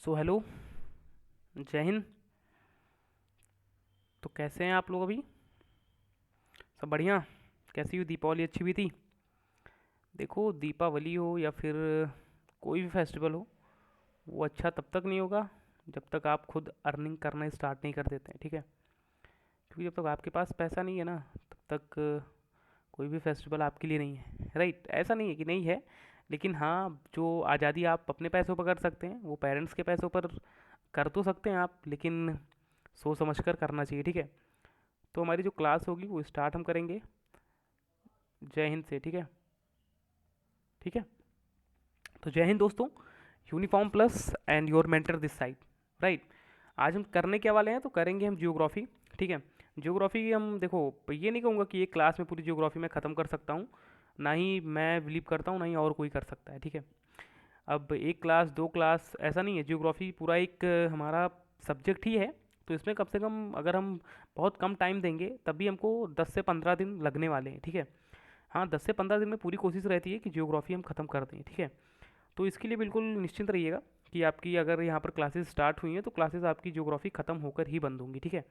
So hello, जय हिंद। तो कैसे हैं आप लोग अभी? सब बढ़िया? कैसी हुई दीपावली? अच्छी हुई थी? देखो, दीपावली हो या फिर कोई भी फेस्टिवल हो, वो अच्छा तब तक नहीं होगा जब तक आप खुद अर्निंग करना स्टार्ट नहीं कर देते हैं, ठीक है? क्योंकि जब तक आपके पास पैसा नहीं है ना, तब तक कोई भी फेस्टिवल आपके लिए नहीं है, राइट? ऐसा नहीं है कि नहीं है, लेकिन हाँ, जो आज़ादी आप अपने पैसों पर कर सकते हैं वो पेरेंट्स के पैसों पर कर तो सकते हैं आप, लेकिन सोच समझ कर करना चाहिए, ठीक है? तो हमारी जो क्लास होगी वो स्टार्ट हम करेंगे जय हिंद से, ठीक है? ठीक है। तो जय हिंद दोस्तों। Uniform plus and your mentor this side, right? आज हम करने क्या वाले हैं? तो करेंगे हम जियोग्राफी, ठीक है? जियोग्राफी हम देखो, ये नहीं कहूँगा कि एक क्लास में पूरी जियोग्राफी में ख़त्म कर सकता हूँ, ना ही मैं बिलीव करता हूँ, ना ही और कोई कर सकता है, ठीक है? अब एक क्लास, दो क्लास ऐसा नहीं है, जियोग्राफी पूरा एक हमारा सब्जेक्ट ही है। तो इसमें कम से कम अगर हम बहुत कम टाइम देंगे तब भी हमको 10 से 15 दिन लगने वाले हैं, ठीक है? हाँ, 10 से 15 दिन में पूरी कोशिश रहती है कि जियोग्राफी हम ख़त्म कर दें, ठीक है? तो इसके लिए बिल्कुल निश्चिंत रहिएगा कि आपकी अगर यहाँ पर क्लासेस स्टार्ट हुई हैं तो क्लासेस आपकी ज्योग्राफी ख़त्म होकर ही बंद होंगी, ठीक है?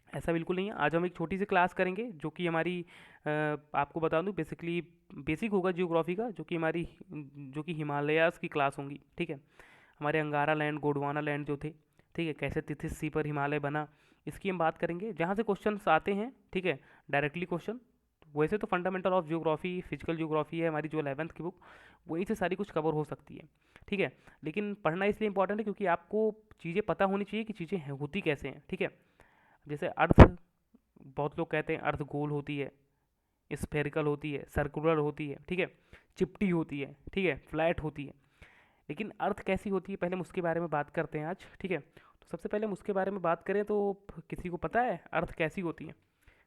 ऐसा बिल्कुल नहीं है। आज हम एक छोटी सी क्लास करेंगे जो कि हमारी आपको बता दूं, बेसिकली बेसिक होगा ज्योग्राफी का, जो कि हिमालयाज़ की क्लास होंगी, ठीक है? हमारे अंगारा लैंड, गोंडवाना लैंड जो थे, ठीक है, कैसे तिथिस सी पर हिमालय बना, इसकी हम बात करेंगे जहाँ से क्वेश्चन आते हैं, ठीक है? Directly question. वैसे तो fundamental of geography, physical geography है हमारी जो 11th की बुक, वहीं से सारी कुछ कवर हो सकती है, ठीक है? लेकिन पढ़ना इसलिए इंपॉर्टेंट है क्योंकि आपको चीज़ें पता होनी चाहिए कि चीज़ें होती कैसे हैं, ठीक है? जैसे अर्थ, बहुत लोग कहते हैं अर्थ गोल होती है, स्फेरिकल होती है, सर्कुलर होती है, ठीक है, चिपटी होती है, ठीक है, फ्लैट होती है। लेकिन अर्थ कैसी होती है, पहले हम उसके बारे में बात करते हैं आज, ठीक है? तो सबसे पहले हम उसके बारे में बात करें तो किसी को पता है अर्थ कैसी होती है?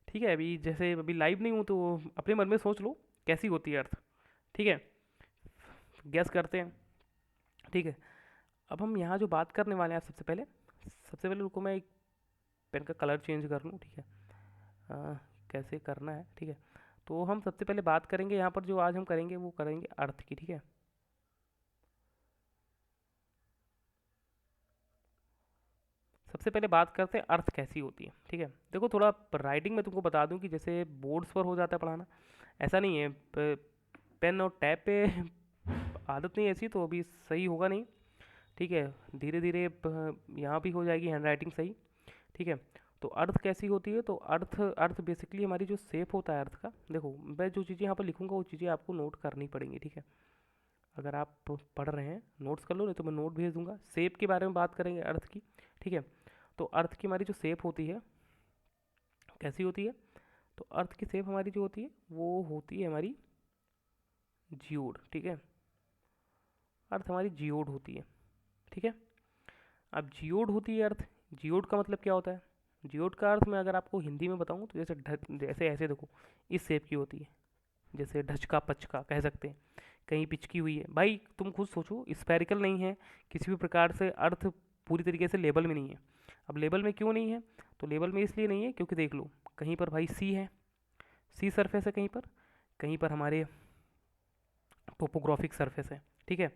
ठीक है, अभी जैसे अभी लाइव नहीं हूँ तो अपने मन में सोच लो कैसी होती है अर्थ, ठीक है? गैस करते हैं, ठीक है? अब हम यहाँ जो बात करने वाले हैं, सबसे पहले रुको, मैं एक पेन का कलर चेंज कर लूँ, ठीक है? अ, कैसे करना है, ठीक है? तो हम सबसे पहले बात करेंगे यहाँ पर, जो आज हम करेंगे वो करेंगे अर्थ की, ठीक है? सबसे पहले बात करते हैं अर्थ कैसी होती है, ठीक है? देखो, थोड़ा राइटिंग में तुमको बता दूं कि जैसे बोर्ड्स पर हो जाता है पढ़ाना, ऐसा नहीं है। पेन और टैब पे आदत नहीं ऐसी, तो अभी सही होगा नहीं, ठीक है? धीरे धीरे यहाँ भी हो जाएगी हैंड राइटिंग सही, ठीक है? तो अर्थ कैसी होती है? तो अर्थ अर्थ बेसिकली हमारी जो शेप होता है अर्थ का, देखो मैं जो चीज़ें यहाँ पर लिखूंगा वो चीज़ें आपको नोट करनी पड़ेंगी, ठीक है? अगर आप पढ़ रहे हैं नोट्स कर लो, नहीं तो मैं नोट भेज दूंगा। शेप के बारे में बात करेंगे अर्थ की, ठीक है? तो अर्थ की हमारी जो शेप होती है कैसी होती है? तो अर्थ की शेप हमारी जो होती है वो होती है हमारी जियोड, ठीक है? अर्थ हमारी जियोड होती है, ठीक है? अब जियोड होती है अर्थ। जियोड का मतलब क्या होता है? जियोड का अर्थ मैं अगर आपको हिंदी में बताऊं तो जैसे ऐसे देखो, इस शेप की होती है, जैसे ढचका पचका कह सकते हैं। कहीं पिचकी हुई है, भाई तुम खुद सोचो, स्फेरिकल नहीं है किसी भी प्रकार से अर्थ, पूरी तरीके से लेबल में नहीं है। अब लेबल में क्यों नहीं है? तो लेबल में इसलिए नहीं है क्योंकि देख लो, कहीं पर भाई सी है, सी सरफेस है, कहीं पर हमारे टोपोग्राफिक सरफेस है, ठीक है?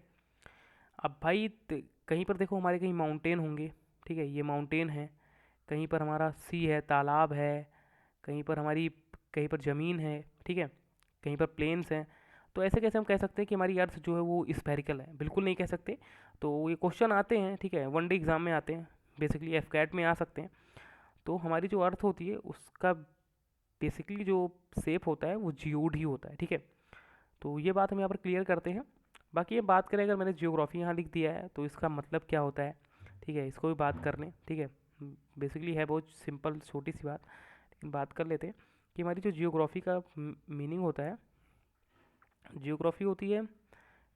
अब भाई कहीं पर देखो हमारे, कहीं माउंटेन होंगे, ठीक है, ये माउंटेन है। कहीं पर हमारा सी है, तालाब है। कहीं पर हमारी, कहीं पर ज़मीन है, ठीक है, कहीं पर प्लेन्स हैं। तो ऐसे कैसे हम कह सकते हैं कि हमारी अर्थ जो है वो स्फेरिकल है? बिल्कुल नहीं कह सकते। तो ये क्वेश्चन आते हैं, ठीक है, वन डे एग्जाम में आते हैं, बेसिकली एफ कैट में आ सकते हैं। तो हमारी जो अर्थ होती है उसका बेसिकली जो शेप होता है वो जियोड ही होता है, ठीक है? तो ये बात हम यहाँ पर क्लियर करते हैं। बाकी ये बात करें, अगर मैंने जियोग्राफी यहाँ लिख दिया है तो इसका मतलब क्या होता है, ठीक है, इसको भी बात कर लें, ठीक है? बेसिकली है बहुत सिंपल छोटी सी बात, लेकिन बात कर लेते हैं कि हमारी जो जियोग्राफी का मीनिंग होता है, जियोग्राफी होती है,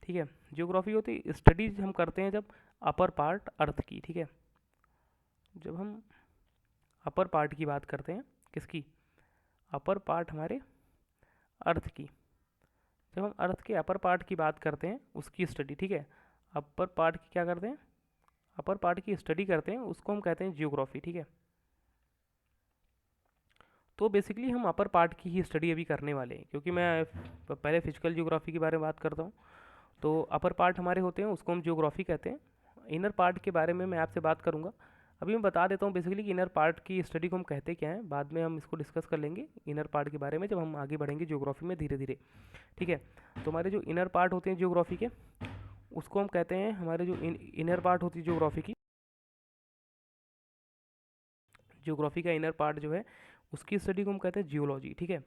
ठीक है, जियोग्राफी होती है स्टडीज हम करते हैं जब अपर पार्ट अर्थ की, ठीक है? जब हम अपर पार्ट की बात करते हैं, किसकी? अपर पार्ट हमारे अर्थ की। जब हम अर्थ के अपर पार्ट की बात करते हैं उसकी स्टडी, ठीक है, अपर पार्ट की क्या करते हैं? अपर पार्ट की स्टडी करते हैं, उसको हम कहते हैं जियोग्राफी, ठीक है? तो बेसिकली हम अपर पार्ट की ही स्टडी अभी करने वाले हैं, क्योंकि मैं पहले फिजिकल जियोग्राफी के बारे में बात करता हूँ। तो अपर पार्ट हमारे होते हैं उसको हम जियोग्राफी कहते हैं, इनर पार्ट के बारे में मैं आपसे बात करूँगा। अभी मैं बता देता हूँ बेसिकली कि इनर पार्ट की स्टडी को हम कहते क्या हैं, बाद में हम इसको डिस्कस कर लेंगे इनर पार्ट के बारे में जब हम आगे बढ़ेंगे ज्योग्राफी में धीरे धीरे। ठीक है। तो हमारे जो इनर पार्ट होते हैं ज्योग्राफी के, उसको हम कहते हैं, हमारे जो इनर पार्ट होती है ज्योग्राफी की, ज्योग्राफी का इनर पार्ट जो है उसकी स्टडी को हम कहते हैं जियोलॉजी। ठीक है।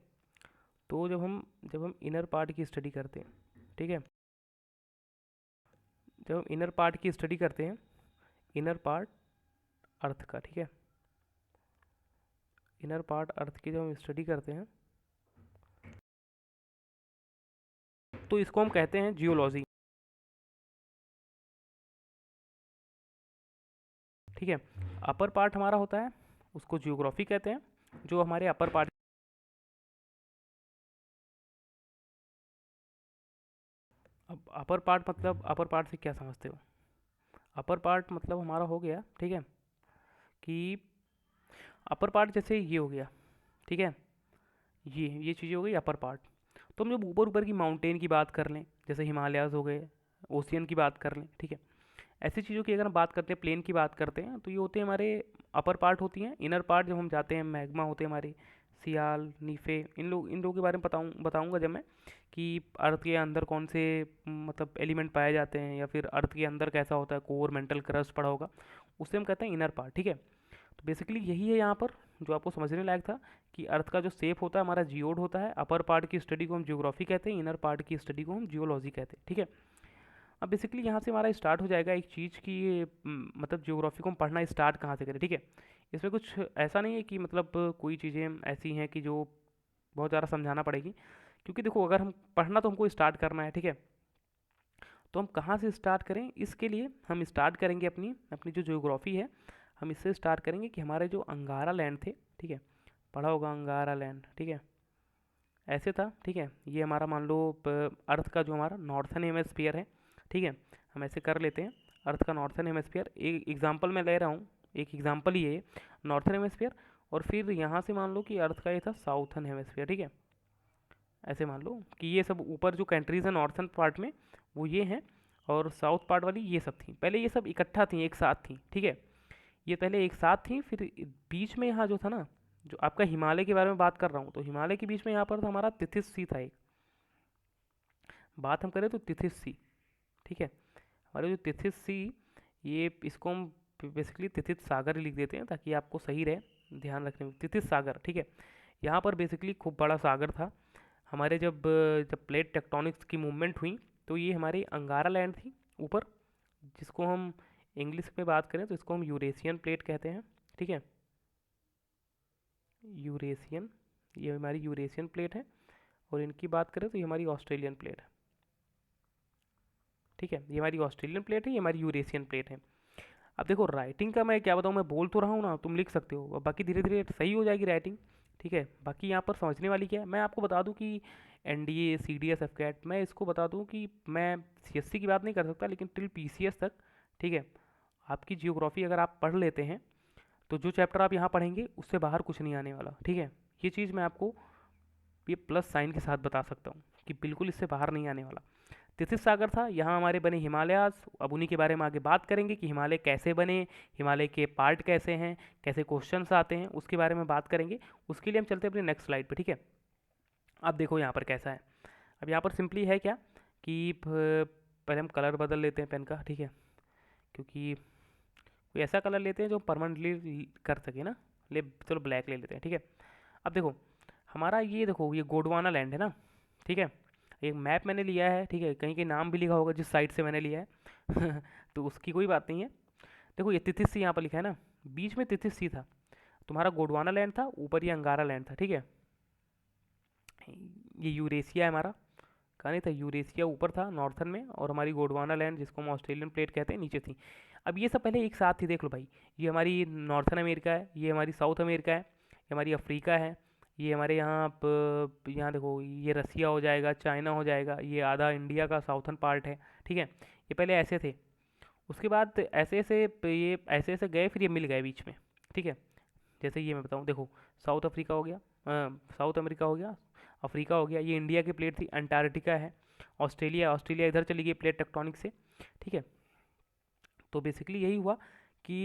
तो जब हम इनर पार्ट की स्टडी करते हैं, ठीक है, जब हम इनर पार्ट की स्टडी करते हैं, इनर पार्ट अर्थ का, ठीक है, इनर पार्ट अर्थ की जब हम स्टडी करते हैं तो इसको हम कहते हैं जियोलॉजी। ठीक है। अपर पार्ट हमारा होता है उसको जियोग्राफी कहते हैं, जो हमारे अपर पार्ट। अब अपर पार्ट मतलब अपर पार्ट से क्या समझते हो? अपर पार्ट मतलब हमारा हो गया, ठीक है, कि अपर पार्ट जैसे ये हो गया, ठीक है, ये चीज़ें हो गई अपर पार्ट। तो हम जब ऊपर ऊपर की माउंटेन की बात कर लें, जैसे हिमालयाज़ हो गए, ओशियन की बात कर लें, ठीक है, ऐसी चीज़ों की अगर हम बात करते हैं, प्लेन की बात करते हैं, तो ये होते हैं हमारे अपर पार्ट होती हैं। इनर पार्ट जब हम जाते हैं, मैग्मा होते हैं हमारे, सियाल, नीफे, इन लोगों के बारे में बताऊंगा जब मैं, कि अर्थ के अंदर कौन से मतलब एलिमेंट पाए जाते हैं, या फिर अर्थ के अंदर कैसा होता है, कोर, मेंटल क्रस्ट पड़ा होगा, उससे हम कहते हैं इनर पार्ट। ठीक है। तो बेसिकली यही है यहाँ पर जो आपको समझने लायक था, कि अर्थ का जो शेप होता है हमारा जियोड होता है। अपर पार्ट की स्टडी को हम जियोग्राफी कहते हैं, इनर पार्ट की स्टडी को हम जियोलॉजी कहते हैं। ठीक है। अब बेसिकली यहाँ से हमारा स्टार्ट हो जाएगा एक चीज़ की, मतलब ज्योग्राफी को हम पढ़ना स्टार्ट कहाँ से करें। ठीक है। इसमें कुछ ऐसा नहीं है कि मतलब कोई चीज़ें ऐसी हैं कि जो बहुत ज़्यादा समझाना पड़ेगी, क्योंकि देखो अगर हम पढ़ना तो हमको स्टार्ट करना है। ठीक है। तो हम कहाँ से स्टार्ट करें, इसके लिए हम स्टार्ट करेंगे अपनी अपनी जो ज्योग्राफी है, हम इससे स्टार्ट करेंगे कि हमारे जो अंगारा लैंड थे, ठीक है, पढ़ा होगा अंगारा लैंड, ठीक है, ऐसे था। ठीक है। ये हमारा मान लो अर्थ का जो हमारा नॉर्थन हेमेस्फीयर है, ठीक है, हम ऐसे कर लेते हैं, अर्थ का नॉर्थन हेमेस्फीयर, एक एग्जांपल मैं ले रहा हूँ, एक एग्जांपल ही है नॉर्थन हेमेस्फीयर, और फिर यहाँ से मान लो कि अर्थ का ये था साउथन हेमेस्फीयर। ठीक है। ऐसे मान लो कि ये सब ऊपर जो कंट्रीज़ हैं नॉर्थन पार्ट में, वो ये हैं, और साउथ पार्ट वाली ये सब थी, पहले ये सब इकट्ठा थी, एक साथ थी। ठीक है। ये पहले एक साथ थी, फिर बीच में यहाँ जो था ना, जो आपका हिमालय के बारे में बात कर रहा हूँ, तो हिमालय के बीच में यहाँ पर था हमारा तिथिस सी था एक, बात हम करें तो तिथिस सी। ठीक है। हमारे जो तिथिस सी, ये इसको हम बेसिकली तिथित सागर ही लिख देते हैं ताकि आपको सही रहे ध्यान रखने में, तिथित सागर। ठीक है। यहाँ पर बेसिकली खूब बड़ा सागर था हमारे, जब प्लेट टेक्टोनिक्स की मूवमेंट हुई, तो ये हमारी अंगारा लैंड थी ऊपर, जिसको हम इंग्लिश में बात करें तो इसको हम यूरेशियन प्लेट कहते हैं। ठीक है। यूरेशियन, ये हमारी यूरेशियन प्लेट है, और इनकी बात करें तो ये हमारी ऑस्ट्रेलियन प्लेट है। ठीक है। ये हमारी ऑस्ट्रेलियन प्लेट है, ये हमारी यूरेशियन प्लेट है। अब देखो राइटिंग का मैं क्या बताऊँ, मैं बोल तो रहा हूँ ना, तुम लिख सकते हो, बाकी धीरे धीरे सही हो जाएगी राइटिंग। ठीक है। बाकी यहाँ पर समझने वाली क्या है, मैं आपको बता दूँ कि एनडीए, सीडीएस, एफकैट, मैं इसको बता दूँ कि मैं सीएससी की बात नहीं कर सकता, लेकिन टिल पीसीएस तक, ठीक है, आपकी जियोग्राफी अगर आप पढ़ लेते हैं, तो जो चैप्टर आप यहाँ पढ़ेंगे उससे बाहर कुछ नहीं आने वाला। ठीक है। ये चीज़ मैं आपको ये प्लस साइन के साथ बता सकता हूँ कि बिल्कुल इससे बाहर नहीं आने वाला। तिथिस सागर था, यहाँ हमारे बने हिमालयाज। अब उन्हीं के बारे में आगे बात करेंगे कि हिमालय कैसे बने, हिमालय के पार्ट कैसे हैं, कैसे क्वेश्चंस आते हैं, उसके बारे में बात करेंगे। उसके लिए हम चलते हैं अपनी नेक्स्ट स्लाइड पे। ठीक है। अब देखो यहाँ पर कैसा है, अब यहाँ पर सिंपली है क्या कि पहले हम कलर बदल लेते हैं पेन का। ठीक है। क्योंकि कोई ऐसा कलर लेते हैं जो परमानेंटली कर सके ना, ले चलो ब्लैक ले लेते हैं। ठीक है। अब देखो हमारा ये, देखो ये गोंडवाना लैंड है ना, ठीक है, एक मैप मैंने लिया है, ठीक है, कहीं कहीं नाम भी लिखा होगा जिस साइड से मैंने लिया है तो उसकी कोई बात नहीं है। देखो ये तिथिस सी यहाँ पर लिखा है ना, बीच में तिथिस सी था, तुम्हारा गोंडवाना लैंड था, ऊपर ये अंगारा लैंड था। ठीक है। ये यूरेशिया है हमारा, कहा नहीं था, यूरेशिया ऊपर था नॉर्थन में, और हमारी गोंडवाना लैंड जिसको हम ऑस्ट्रेलियन प्लेट कहते हैं नीचे थी। अब ये सब पहले एक साथ थी, देख लो भाई, ये हमारी नॉर्थन अमेरिका है, ये हमारी साउथ अमेरिका है, ये हमारी अफ्रीका है, ये हमारे यहाँ यहाँ देखो ये रसिया हो जाएगा, चाइना हो जाएगा, ये आधा इंडिया का साउथन पार्ट है। ठीक है। ये पहले ऐसे थे, उसके बाद ऐसे ऐसे ये ऐसे ऐसे गए, फिर ये मिल गए बीच में। ठीक है। जैसे ये मैं बताऊँ, देखो साउथ अफ्रीका हो गया, साउथ अमेरिका हो गया, अफ्रीका हो गया, ये इंडिया की प्लेट थी, अंटार्कटिका है, ऑस्ट्रेलिया, ऑस्ट्रेलिया इधर चली गई प्लेट टेक्टोनिक से। ठीक है। तो बेसिकली यही हुआ कि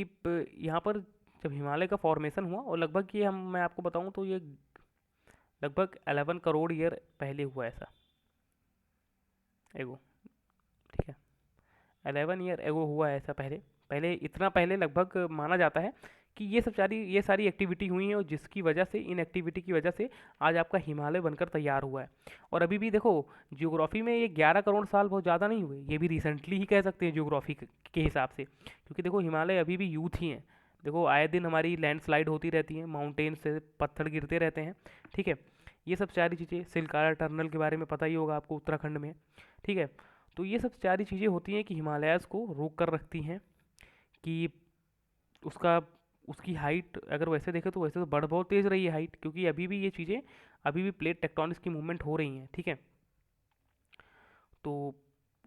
यहाँ पर जब हिमालय का फॉर्मेशन हुआ, और लगभग ये हम मैं आपको बताऊँ तो ये लगभग 11 करोड़ ईयर पहले हुआ ऐसा एगो। ठीक है, 11 ईयर एगो हुआ है ऐसा पहले। पहले इतना पहले लगभग माना जाता है कि ये सारी एक्टिविटी हुई हैं, और जिसकी वजह से, इन एक्टिविटी की वजह से आज आपका हिमालय बनकर तैयार हुआ है। और अभी भी देखो, जियोग्राफी में ये 11 करोड़ साल बहुत ज़्यादा नहीं हुए, ये भी रिसेंटली ही कह सकते हैं जियोग्राफी के हिसाब से, क्योंकि देखो हिमालय अभी भी यूथ ही हैं। देखो आए दिन हमारी लैंडस्लाइड होती रहती है, माउंटेन से पत्थर गिरते रहते हैं। ठीक है, ये सब सारी चीज़ें, सिलकारा टनल के बारे में पता ही होगा आपको, उत्तराखंड में। ठीक है, तो ये सब सारी चीज़ें होती हैं कि हिमालयाज़ को रोक कर रखती हैं कि उसका उसकी हाइट अगर वैसे देखें तो वैसे तो बढ़ बहुत तेज़ रही है हाइट, क्योंकि अभी भी ये चीज़ें, अभी भी प्लेट टेक्टोनिक्स की मूवमेंट हो रही हैं। ठीक है, तो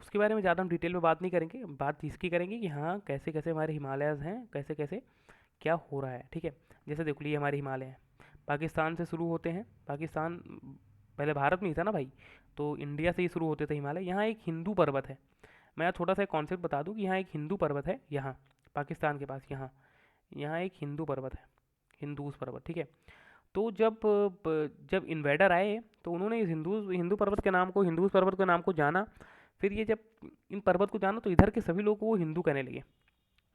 उसके बारे में ज़्यादा हम डिटेल में बात नहीं करेंगे, बात इसकी करेंगे कि हाँ कैसे कैसे हमारे हिमालयाज़ हैं, कैसे कैसे क्या हो रहा है। ठीक है, जैसे देख लीजिए हमारे हिमालय हैं, पाकिस्तान से शुरू होते हैं। पाकिस्तान पहले भारत में ही था ना भाई, तो इंडिया से ही शुरू होते थे हिमालय। यहाँ एक हिंदू पर्वत है, मैं यहाँ छोटा सा एक कॉन्सेप्ट बता दूँ कि यहाँ एक हिंदू पर्वत है, यहाँ पाकिस्तान के पास, यहाँ यहाँ एक हिंदू पर्वत है, हिंदूज पर्वत। ठीक है, तो जब इन्वेडर आए तो उन्होंने इस हिंदू पर्वत के नाम को, हिंदूज पर्वत के नाम को जाना। फिर ये जब इन पर्वत को जाना तो इधर के सभी लोग को वो हिंदू कहने लगे।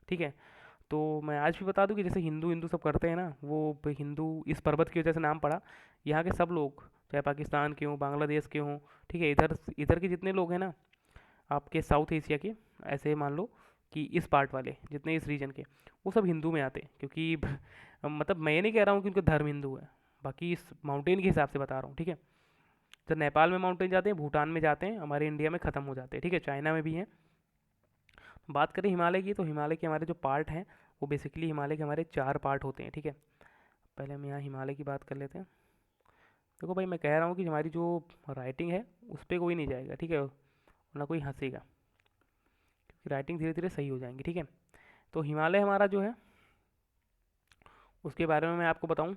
ठीक है, तो मैं आज भी बता दूं कि जैसे हिंदू हिंदू सब करते हैं ना, वो हिंदू इस पर्वत की वजह से नाम पड़ा। यहाँ के सब लोग, चाहे पाकिस्तान के हों, बांग्लादेश के हों, ठीक है, इधर इधर के जितने लोग हैं ना, आपके साउथ एशिया के, ऐसे मान लो कि इस पार्ट वाले जितने इस रीजन के, वो सब हिंदू में आते हैं। क्योंकि मतलब मैं ये नहीं कह रहा हूँ कि उनका धर्म हिंदू है, बाकी इस माउंटेन के हिसाब से बता रहा हूँ। ठीक है, तो नेपाल में माउंटेन जाते हैं, भूटान में जाते हैं, हमारे इंडिया में ख़त्म हो जाते हैं। ठीक है, चाइना में भी हैं। बात करें हिमालय की, तो हिमालय के हमारे जो पार्ट हैं, वो बेसिकली हिमालय के हमारे 4 पार्ट होते हैं। ठीक है, पहले हम यहाँ हिमालय की बात कर लेते हैं। देखो भाई, मैं कह रहा हूँ कि हमारी जो राइटिंग है उस पर कोई नहीं जाएगा। ठीक है, ना कोई हंसेगा, क्योंकि राइटिंग धीरे धीरे सही हो जाएंगी। ठीक है, तो हिमालय हमारा जो है, उसके बारे में मैं आपको बताऊं,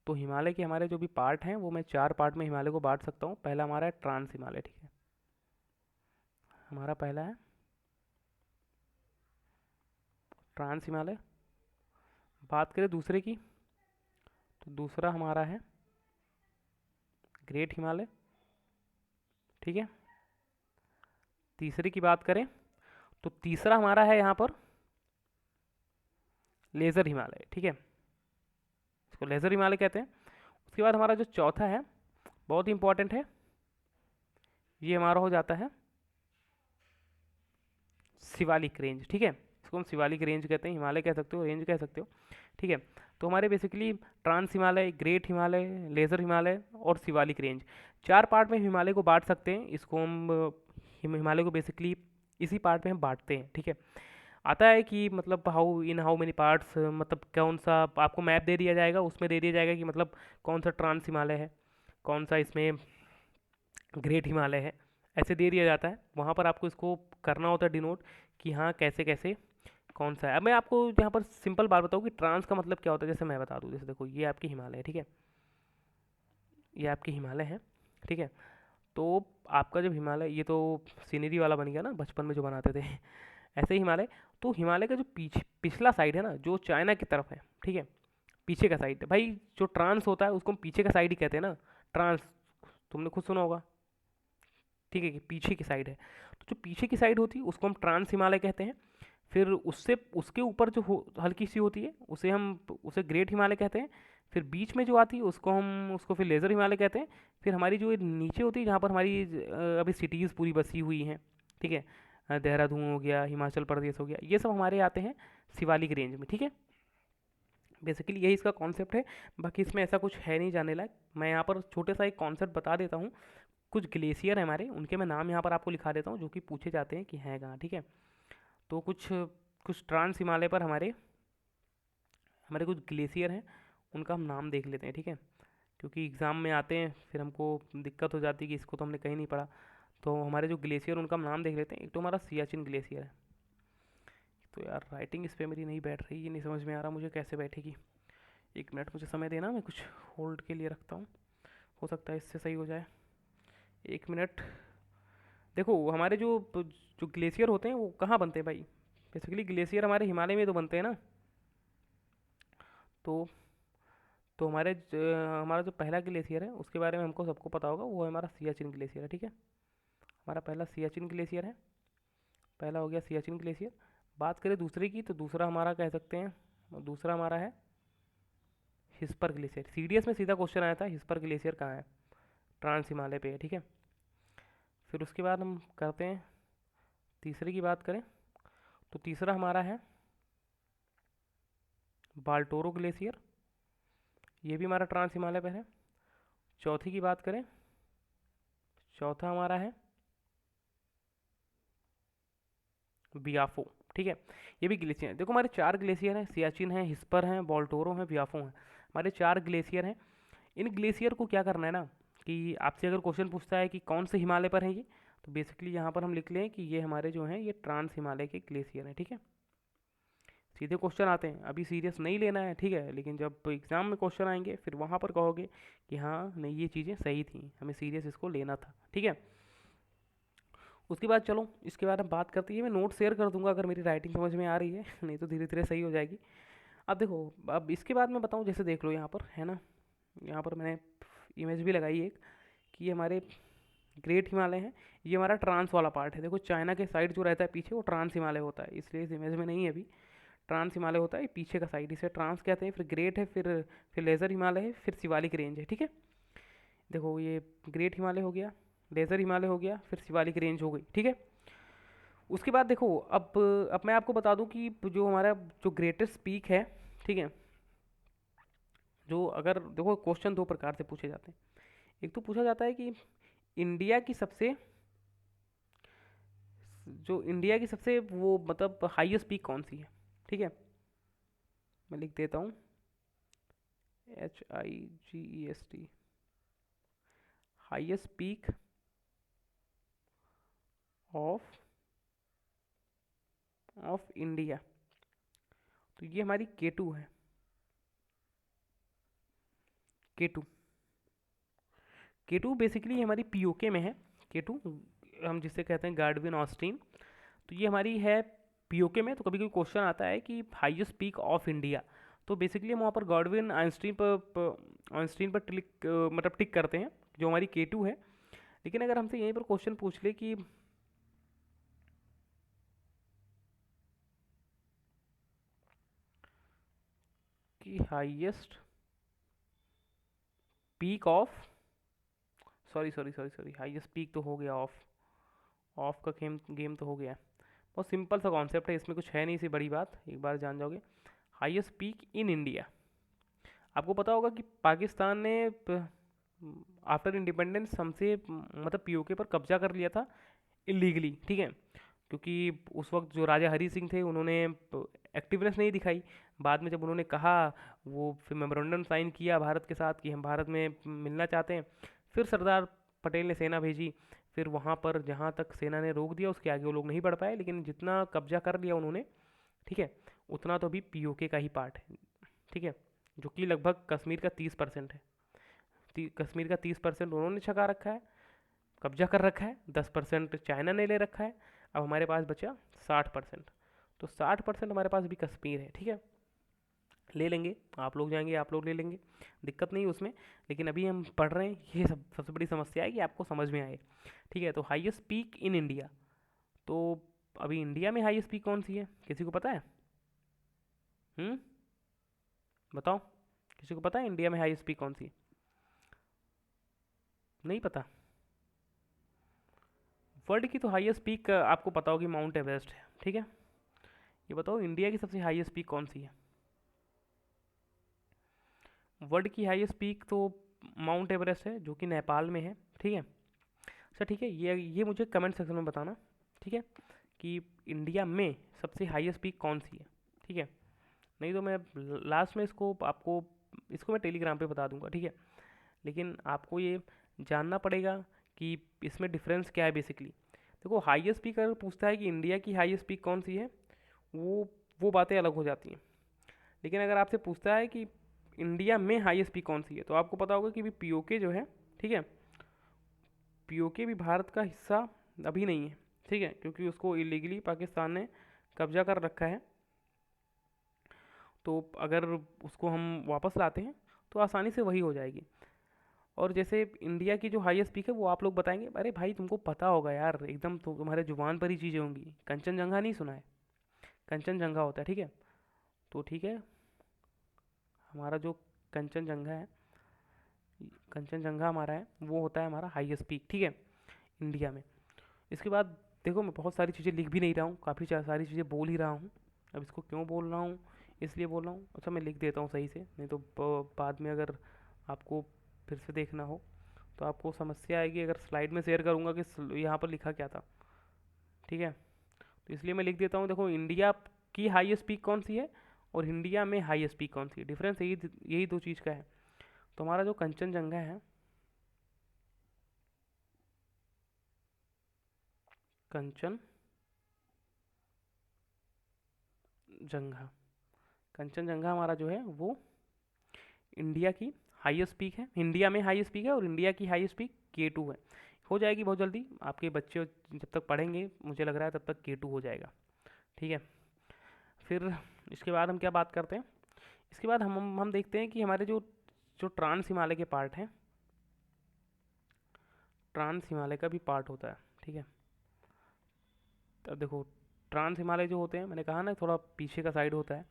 तो हिमालय के हमारे जो भी पार्ट हैं वो मैं 4 पार्ट में हिमालय को बांट सकता हूँ। पहला हमारा है ट्रांस हिमालय। ठीक है, हमारा पहला है ट्रांस हिमालय। बात करें दूसरे की, तो दूसरा हमारा है ग्रेट हिमालय। ठीक है, तीसरे की बात करें तो तीसरा हमारा है यहाँ पर लेज़र हिमालय। ठीक है, इसको लेज़र हिमालय कहते हैं। उसके बाद हमारा जो चौथा है, बहुत ही इंपॉर्टेंट है, ये हमारा हो जाता है शिवालिक रेंज। ठीक है, इसको हम शिवालिक रेंज कहते हैं, हिमालय कह सकते हो, रेंज कह सकते हो। ठीक है, तो हमारे basically trans Himalaya, great Himalaya, lesser Himalaya और शिवालिक रेंज, 4 पार्ट में हिमालय को बांट सकते हैं। इसको हम हिमालय को बेसिकली इसी पार्ट में हम बांटते हैं। ठीक है, आता है कि मतलब हाउ मेनी पार्ट्स, मतलब कौन सा आपको मैप दे दिया जाएगा, उसमें दे दिया जाएगा कि मतलब कौन सा ट्रांस हिमालय है, कौन सा इसमें ग्रेट हिमालय है, ऐसे दे दिया जाता है। वहाँ पर आपको इसको करना होता है डिनोट कि हाँ कैसे कैसे कौन सा है। अब मैं आपको यहाँ पर सिंपल बात बताऊँ कि ट्रांस का मतलब क्या होता है। जैसे मैं बता दूँ, जैसे देखो ये आपकी हिमालय है। ठीक है, ये आपकी हिमालय है। ठीक है, तो आपका जब हिमालय, ये तो सीनरी वाला बन गया ना, बचपन में जो बनाते थे ऐसे ही हिमालय। तो हिमालय का जो पिछला साइड है ना, जो चाइना की तरफ है, ठीक है, पीछे का साइड है भाई, जो ट्रांस होता है उसको हम पीछे का साइड ही कहते हैं ना, ट्रांस, तुमने खुद सुना होगा। ठीक है, कि पीछे की साइड है, तो जो पीछे की साइड होती है उसको हम ट्रांस हिमालय कहते हैं। फिर उससे उसके ऊपर जो हल्की सी होती है उसे ग्रेट हिमालय कहते हैं। फिर बीच में जो आती है उसको फिर लेज़र हिमालय कहते हैं। फिर हमारी जो ये नीचे होती है, जहाँ पर हमारी अभी सिटीज़ पूरी बसी हुई हैं, ठीक है, देहरादून हो गया, हिमाचल प्रदेश हो गया, ये सब हमारे आते हैं शिवालिक रेंज में। ठीक है, बेसिकली यही इसका कॉन्सेप्ट है। बाकी इसमें ऐसा कुछ है नहीं जाने लायक। मैं यहाँ पर छोटे सा एक कॉन्सेप्ट बता देता हूँ। कुछ ग्लेशियर है हमारे, उनके मैं नाम यहाँ पर आपको लिखा देता हूँ, जो कि पूछे जाते हैं कि हैं कहाँ। ठीक है, तो कुछ कुछ ट्रांस हिमालय पर हमारे हमारे कुछ ग्लेशियर हैं, उनका हम नाम देख लेते हैं। ठीक है, क्योंकि एग्ज़ाम में आते हैं, फिर हमको दिक्कत हो जाती है कि इसको तो हमने कहीं नहीं पढ़ा। तो हमारे जो ग्लेशियर, उनका हम नाम देख लेते हैं। एक तो हमारा सियाचिन ग्लेशियर है। तो यार राइटिंग इस पर मेरी नहीं बैठ रही, ये नहीं समझ में आ रहा मुझे कैसे बैठेगी। 1 मिनट मुझे समय देना, मैं कुछ होल्ड के लिए रखता हूँ, हो सकता है इससे सही हो जाए। 1 मिनट। देखो हमारे जो जो ग्लेशियर होते हैं वो कहाँ बनते हैं भाई, बेसिकली ग्लेशियर हमारे हिमालय में तो बनते हैं ना। तो हमारा जो पहला ग्लेशियर है उसके बारे में हमको सबको पता होगा, वो है हमारा सियाचिन ग्लेशियर है, ठीक है। हमारा पहला सियाचिन ग्लेशियर है, पहला हो गया सियाचिन ग्लेशियर। बात करें दूसरे की, तो दूसरा हमारा कह सकते हैं, दूसरा हमारा है हिस्पर ग्लेशियर। सीडीएस में सीधा क्वेश्चन आया था, हिस्पर ग्लेशियर कहाँ है, ट्रांस हिमालय पे है, ठीक है। फिर उसके बाद हम करते हैं तीसरे की बात करें, तो तीसरा हमारा है बाल्टोरो ग्लेशियर, ये भी हमारा ट्रांस हिमालय पर है। चौथी की बात करें, चौथा हमारा है बियाफो, ठीक है। ये भी ग्लेशियर है। देखो हमारे चार ग्लेशियर हैं, सियाचिन है, हिस्पर है, बॉल्टोरो है, बियाफो है, हमारे चार ग्लेशियर हैं। इन ग्लेशियर को क्या करना है ना, कि आपसे अगर क्वेश्चन पूछता है कि कौन से हिमालय पर है ये, तो बेसिकली यहाँ पर हम लिख लें कि ये हमारे जो हैं ये ट्रांस हिमालय के ग्लेशियर हैं, ठीक है। सीधे क्वेश्चन आते हैं, अभी सीरियस नहीं लेना है, ठीक है, लेकिन जब एग्जाम में क्वेश्चन आएंगे फिर वहाँ पर कहोगे कि हाँ नहीं ये चीज़ें सही थी, हमें सीरियस इसको लेना था, ठीक है। उसके बाद चलो इसके बाद हम बात करते हैं, मैं नोट शेयर कर दूंगा अगर मेरी राइटिंग समझ में आ रही है नहीं तो धीरे धीरे सही हो जाएगी। अब देखो, अब इसके बाद मैं बताऊँ, जैसे देख लो यहाँ पर है ना, यहाँ पर मैंने इमेज भी लगाई एक, कि ये हमारे ग्रेट हिमालय है, ये हमारा ट्रांस वाला पार्ट है। देखो चाइना के साइड जो रहता है पीछे वो ट्रांस हिमालय होता है, इसलिए इस इमेज में नहीं है अभी। ट्रांस हिमालय होता है ये पीछे का साइड, इसे ट्रांस कहते हैं। फिर ग्रेट है, फिर लेज़र हिमालय है, फिर शिवालिक रेंज है, ठीक है। देखो ये ग्रेट हिमालय हो गया, लेज़र हिमालय हो गया, फिर शिवालिक रेंज हो गई, ठीक है। उसके बाद देखो, अब मैं आपको बता दूं कि जो हमारा जो ग्रेटेस्ट पीक है, ठीक है, जो अगर देखो क्वेश्चन दो प्रकार से पूछे जाते हैं। एक तो पूछा जाता है कि इंडिया की सबसे इंडिया की सबसे वो मतलब हाईएस्ट पीक कौन सी है, ठीक है। मैं लिख देता हूँ HIGEST, highest peak of India, तो ये हमारी K2 है, K2। K2 बेसिकली हमारी पीओके में है। K2 हम जिसे कहते हैं गार्डविन ऑस्टीन, तो ये हमारी है पीओके में। तो कभी कभी क्वेश्चन आता है कि हाईएस्ट पीक ऑफ इंडिया, तो बेसिकली हम वहाँ पर गॉडविन आइंस्टीन पर मतलब टिक करते हैं, जो हमारी K2 है। लेकिन अगर हमसे यहीं पर क्वेश्चन पूछ ले कि highest peak of, sorry highest peak तो हो गया, ऑफ का गेम तो हो गया। बहुत सिंपल सा कॉन्सेप्ट है, इसमें कुछ है नहीं सी बड़ी बात, एक बार जान जाओगे। हाईएस्ट पीक इन इंडिया, आपको पता होगा कि पाकिस्तान ने आफ्टर इंडिपेंडेंस हमसे मतलब पीओके पर कब्जा कर लिया था इलीगली, ठीक है। क्योंकि उस वक्त जो राजा हरी सिंह थे उन्होंने एक्टिवनेस नहीं दिखाई। बाद में जब उन्होंने कहा, वो फिर मेमोरेंडम साइन किया भारत के साथ कि हम भारत में मिलना चाहते हैं, फिर सरदार पटेल ने सेना भेजी। फिर वहाँ पर जहाँ तक सेना ने रोक दिया उसके आगे वो लोग नहीं बढ़ पाए, लेकिन जितना कब्जा कर लिया उन्होंने, ठीक है, उतना तो अभी पीओके का ही पार्ट है, ठीक है। जो कि लगभग कश्मीर का 30% है। कश्मीर का 30% उन्होंने छका रखा है, कब्जा कर रखा है, 10% चाइना ने ले रखा है। अब हमारे पास बचा 60%, तो 60% हमारे पास भी कश्मीर है, ठीक है। ले लेंगे, आप लोग जाएंगे आप लोग ले लेंगे, दिक्कत नहीं है उसमें। लेकिन अभी हम पढ़ रहे हैं, ये सबसे बड़ी समस्या है कि आपको समझ में आए, ठीक है। तो हाईएस्ट पीक इन इंडिया, तो अभी इंडिया में हाईएस्ट पीक कौन सी है, किसी को पता है? हम्म, बताओ, किसी को पता है इंडिया में हाईएस्ट पीक कौन सी है? नहीं पता? वर्ल्ड की तो हाईएस्ट पीक आपको पता होगी, माउंट एवरेस्ट है, ठीक है। ये बताओ इंडिया की सबसे हाईएस्ट पीक कौन सी है? वर्ल्ड की हाईएस्ट पीक तो माउंट एवरेस्ट है, जो कि नेपाल में है, ठीक है। अच्छा ठीक है, ये मुझे कमेंट सेक्शन में बताना, ठीक है, कि इंडिया में सबसे हाईएस्ट पीक कौन सी है, ठीक है। नहीं तो मैं लास्ट में इसको मैं टेलीग्राम पे बता दूंगा, ठीक है। लेकिन आपको ये जानना पड़ेगा कि इसमें डिफरेंस क्या है बेसिकली। देखो हाईएस्ट पीक अगर पूछता है कि इंडिया की हाईएस्ट पीक कौन सी है, वो बातें अलग हो जाती हैं। लेकिन अगर आपसे पूछता है कि इंडिया में हाईएस्ट पीक कौन सी है, तो आपको पता होगा कि भी पीओके जो है, ठीक है, पीओके भी भारत का हिस्सा अभी नहीं है, ठीक है, क्योंकि उसको इलीगली पाकिस्तान ने कब्जा कर रखा है। तो अगर उसको हम वापस लाते हैं तो आसानी से वही हो जाएगी। और जैसे इंडिया की जो हाईएस्ट पीक है वो आप लोग बताएंगे, अरे भाई तुमको पता होगा यार, एकदम तो तुम्हारे जुबान पर ही चीज़ें होंगी। कंचनजंगा नहीं सुना है? कंचनजंगा होता है, ठीक है। तो ठीक है, हमारा जो कंचनजंगा है, कंचनजंगा हमारा है, वो होता है हमारा हाईएस्ट पीक, ठीक है, इंडिया में। इसके बाद देखो, मैं बहुत सारी चीज़ें लिख भी नहीं रहा हूँ, काफ़ी सारी चीज़ें बोल ही रहा हूँ। अब इसको क्यों बोल रहा हूँ, इसलिए बोल रहा हूँ, अच्छा मैं लिख देता हूँ सही से, नहीं तो बाद में अगर आपको फिर से देखना हो तो आपको समस्या आएगी अगर स्लाइड में शेयर करूँगा कि यहाँ पर लिखा क्या था, ठीक है। तो इसलिए मैं लिख देता हूँ, देखो इंडिया की हाईएस्ट पीक कौन सी है और इंडिया में हाईएस्ट पीक कौन सी है, डिफरेंस यही यही दो चीज़ का है। तो हमारा जो कंचनजंगा है, कंचनजंगा, कंचनजंगा हमारा जो है वो इंडिया की हाईएस्ट पीक है, इंडिया में हाईएस्ट पीक है, और इंडिया की हाईएस्ट पीक K2 है। हो जाएगी बहुत जल्दी, आपके बच्चे जब तक पढ़ेंगे मुझे लग रहा है तब तक K2 हो जाएगा, ठीक है। फिर इसके बाद हम क्या बात करते हैं, इसके बाद हम देखते हैं कि हमारे जो जो ट्रांस हिमालय के पार्ट हैं, ट्रांस हिमालय का भी पार्ट होता है, ठीक है। अब देखो, ट्रांस हिमालय जो होते हैं, मैंने कहा ना थोड़ा पीछे का साइड होता है।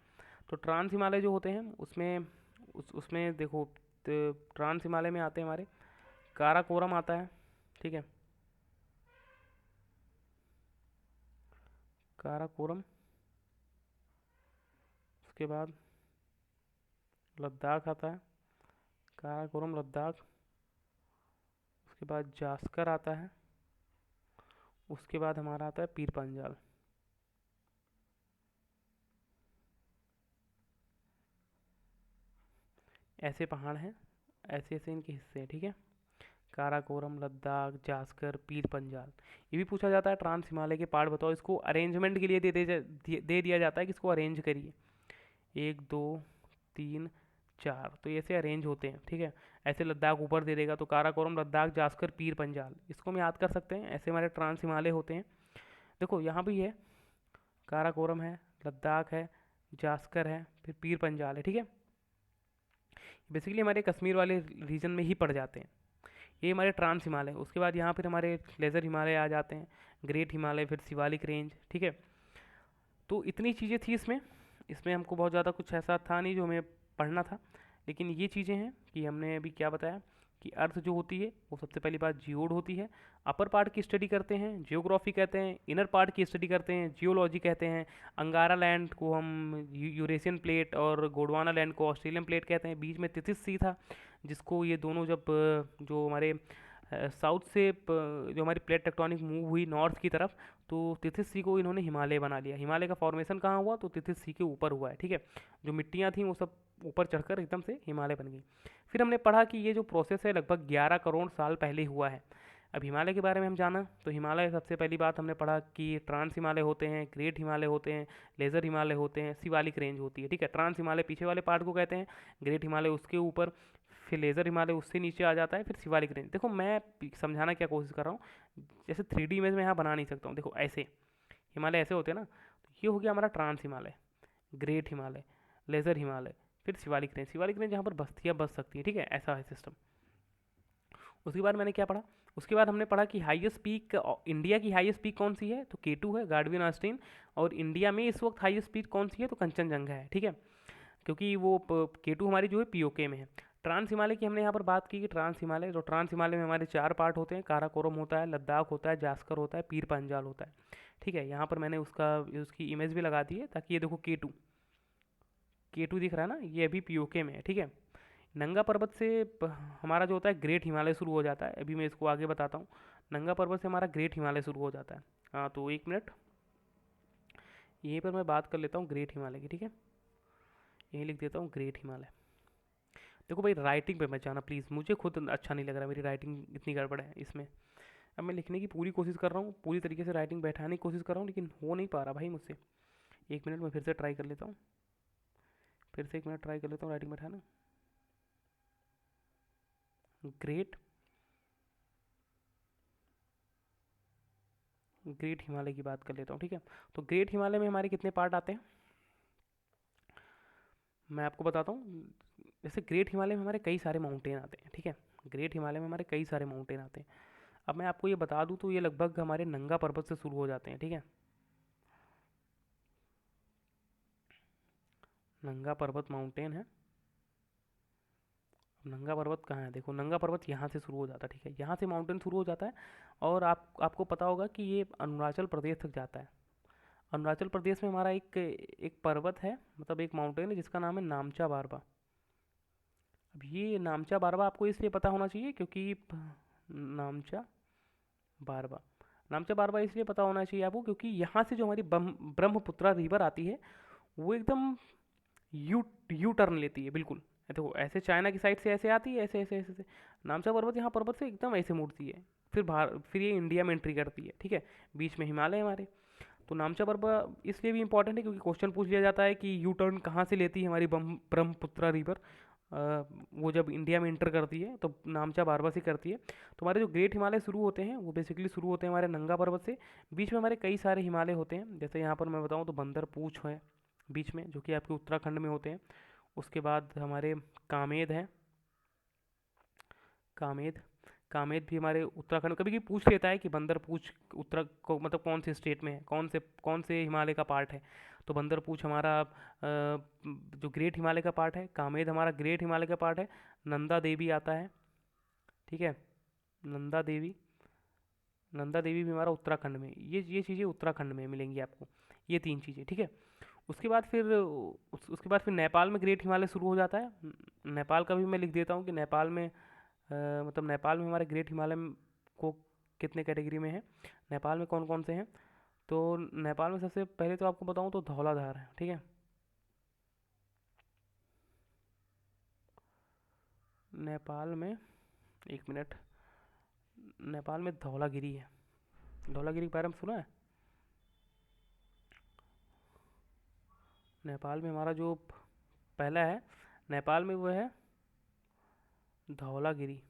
तो ट्रांस हिमालय जो होते हैं उसमें उसमें देखो, तो ट्रांस हिमालय में आते हैं हमारे काराकोरम आता है, ठीक है, काराकोरम। उसके बाद लद्दाख आता है, काराकोरम लद्दाख। उसके बाद जास्कर आता है। उसके बाद हमारा आता है पीर पंजाल। ऐसे पहाड़ हैं, ऐसे ऐसे इनके हिस्से हैं, ठीक है। काराकोरम, लद्दाख, जास्कर, पीर पंजाल। ये भी पूछा जाता है ट्रांस हिमालय के पहाड़ बताओ, इसको अरेंजमेंट के लिए दे दिया जाता है कि इसको अरेंज करिए, एक दो तीन चार, तो ऐसे अरेंज होते हैं, ठीक है। ऐसे लद्दाख ऊपर दे देगा तो काराकोरम, लद्दाख, जास्कर, पीर पंजाल, इसको हम याद कर सकते हैं, ऐसे हमारे ट्रांस हिमालय होते हैं। देखो यहाँ भी है, काराकोरम है, लद्दाख है, जास्कर है, फिर पीर पंजाल है, ठीक है। बेसिकली हमारे कश्मीर वाले रीजन में ही पड़ जाते हैं, ये हमारे ट्रांस हिमालय। उसके बाद यहाँ फिर हमारे लेज़र हिमालय आ जाते हैं, ग्रेट हिमालय, फिर शिवालिक रेंज, ठीक है। तो इतनी चीज़ें थी इसमें, इसमें हमको बहुत ज़्यादा कुछ ऐसा था नहीं जो हमें पढ़ना था, लेकिन ये चीज़ें हैं कि हमने अभी क्या बताया कि अर्थ जो होती है वो सबसे पहली बात जियोड होती है। अपर पार्ट की स्टडी करते हैं जियोग्राफी कहते हैं, इनर पार्ट की स्टडी करते हैं जियोलॉजी कहते हैं। अंगारा लैंड को हम यूरेशियन प्लेट और गोंडवाना लैंड को ऑस्ट्रेलियन प्लेट कहते हैं। बीच में तिथिस सी था, जिसको ये दोनों जब जो हमारे साउथ से जो हमारी प्लेट टेक्टोनिक मूव हुई नॉर्थ की तरफ, तो तिथिस सी को इन्होंने हिमालय बना लिया। हिमालय का फॉर्मेशन कहाँ हुआ, तो तिथिस सी के ऊपर हुआ है, ठीक है। जो मिट्टियाँ थी वो सब ऊपर चढ़कर एकदम से हिमालय बन गई। फिर हमने पढ़ा कि ये जो प्रोसेस है लगभग 11 करोड़ साल पहले हुआ है। अब हिमालय के बारे में हम जाना, तो हिमालय सबसे पहली बात हमने पढ़ा कि ट्रांस हिमालय होते हैं, ग्रेट हिमालय होते हैं, लेज़र हिमालय होते हैं, शिवालिक रेंज होती है, ठीक है। ट्रांस हिमालय पीछे वाले पार्ट को कहते हैं, ग्रेट हिमालय उसके ऊपर, फिर लेज़र हिमालय उससे नीचे आ जाता है, फिर शिवालिक रेंज। देखो मैं समझाना क्या कोशिश कर रहा हूँ, जैसे 3D इमेज में यहाँ बना नहीं सकता हूँ। देखो ऐसे हिमालय ऐसे होते हैं ना, तो ये हो गया हमारा trans Himalaya, great Himalaya, lesser Himalaya, फिर शिवालिक रेंज। शिवालिक रेंज यहाँ पर बस्तियाँ बस सकती हैं, ठीक है, ऐसा है सिस्टम। उसके बाद मैंने क्या पढ़ा, उसके बाद हमने पढ़ा कि हाईएस्ट पीक, इंडिया की हाईएस्ट पीक कौन सी है, तो K2 है, गार्डविन ऑस्टीन। और इंडिया में इस वक्त हाईएस्ट पीक कौन सी है, तो कंचनजंगा है, ठीक है, क्योंकि वो K2 हमारी जो है POK में है। ट्रांस हिमालय की हमने यहाँ पर बात की कि ट्रांस हिमालय, जो ट्रांस हिमालय में हमारे 4 पार्ट होते हैं, काराकोरम होता है, लद्दाख होता है, जास्कर होता है, पीर पंजाल होता है, ठीक है। यहाँ पर मैंने उसकी इमेज भी लगा दी है ताकि ये देखो K2 दिख रहा है ना, ये अभी POK में है, ठीक है। नंगा पर्वत से हमारा जो होता है ग्रेट हिमालय शुरू हो जाता है, अभी मैं इसको आगे बताता हूँ। नंगा पर्वत से हमारा ग्रेट हिमालय शुरू हो जाता है। हाँ तो एक मिनट, यहीं पर मैं बात कर लेता हूँ ग्रेट हिमालय की, ठीक है। यहीं लिख देता हूँ ग्रेट हिमालय। देखो भाई राइटिंग पे मत जाना प्लीज़, मुझे खुद अच्छा नहीं लग रहा, मेरी राइटिंग इतनी गड़बड़ है इसमें। अब मैं लिखने की पूरी कोशिश कर रहा हूँ, पूरी तरीके से राइटिंग बैठाने की कोशिश कर रहा हूँ, लेकिन हो नहीं पा रहा भाई मुझसे। एक मिनट मैं फिर से ट्राई कर लेता हूँ, फिर से एक मिनट ट्राई कर लेता हूँ राइटिंग बैठाना। ग्रेट ग्रेट हिमालय की बात कर लेता हूँ, ठीक है। तो ग्रेट हिमालय में हमारे कितने पार्ट आते हैं, मैं आपको बताता हूँ। जैसे ग्रेट हिमालय में हमारे कई सारे माउंटेन आते हैं, ठीक है। ग्रेट हिमालय में हमारे कई सारे माउंटेन आते हैं। अब मैं आपको ये बता दूँ तो ये लगभग हमारे नंगा पर्वत से शुरू हो जाते हैं, ठीक है। नंगा पर्वत माउंटेन है। अब नंगा पर्वत कहाँ है, देखो नंगा पर्वत यहाँ से शुरू हो जाता है, ठीक है। यहाँ से माउंटेन शुरू हो जाता है। और आपको पता होगा कि ये अरुणाचल प्रदेश तक जाता है। अरुणाचल प्रदेश में हमारा एक एक पर्वत है, मतलब एक माउंटेन है जिसका नाम है नामचा बारबा। अब ये नामचा बारबा आपको इसलिए पता होना चाहिए क्योंकि नामचा बारबा, नामचा बारबा इसलिए पता होना चाहिए आपको क्योंकि यहाँ से जो हमारी ब्रह्मपुत्रा रिवर आती है वो एकदम यू यू टर्न लेती है बिल्कुल। देखो ऐसे चाइना की साइड से ऐसे आती है, ऐसे ऐसे ऐसे, ऐसे। नामचा पर्वत यहाँ पर्वत से एकदम ऐसे मुड़ती है, फिर बाहर फिर ये इंडिया में एंट्री करती है, ठीक है। बीच में हिमालय है हमारे। तो नामचा पर्वत इसलिए भी इंपॉर्टेंट है क्योंकि क्वेश्चन पूछ लिया जाता है कि यू टर्न कहाँ से लेती है हमारी ब्रह्मपुत्रा रिवर। वो जब इंडिया में इंटर करती है तो नामचा बारबा से करती है। तो हमारे जो ग्रेट हिमालय शुरू होते हैं वो बेसिकली शुरू होते हैं हमारे नंगा पर्वत से। बीच में हमारे कई सारे हिमालय होते हैं, जैसे यहाँ पर मैं बताऊँ तो बंदर पूछ है बीच में, जो कि आपके उत्तराखंड में होते हैं। उसके बाद हमारे कामेद हैं, कामेद, कामेद भी हमारे उत्तराखंड। कभी कभी पूछ लेता है कि बंदर पूछ उत्तरा को मतलब कौन से स्टेट में है, कौन से हिमालय का पार्ट है। तो बंदर पूछ हमारा जो ग्रेट हिमालय का पार्ट है, कामेद हमारा ग्रेट हिमालय का पार्ट है। नंदा देवी आता है, ठीक है। नंदा देवी, नंदा देवी भी हमारा उत्तराखंड में, ये चीज़ें उत्तराखंड में मिलेंगी आपको, ये तीन चीज़ें, ठीक है। उसके बाद फिर उसके बाद फिर नेपाल में ग्रेट हिमालय शुरू हो जाता है। नेपाल का भी मैं लिख देता हूँ कि नेपाल में मतलब नेपाल में हमारे ग्रेट हिमालय को कितने कैटेगरी में है, नेपाल में कौन कौन से हैं। तो नेपाल में सबसे पहले तो आपको बताऊँ तो धौलाधार है, ठीक है। नेपाल में, एक मिनट, नेपाल में धौलागिरी है। धौलागिरी के बारे में सुना है। नेपाल में हमारा जो पहला है, नेपाल में वो है धौलागिरी,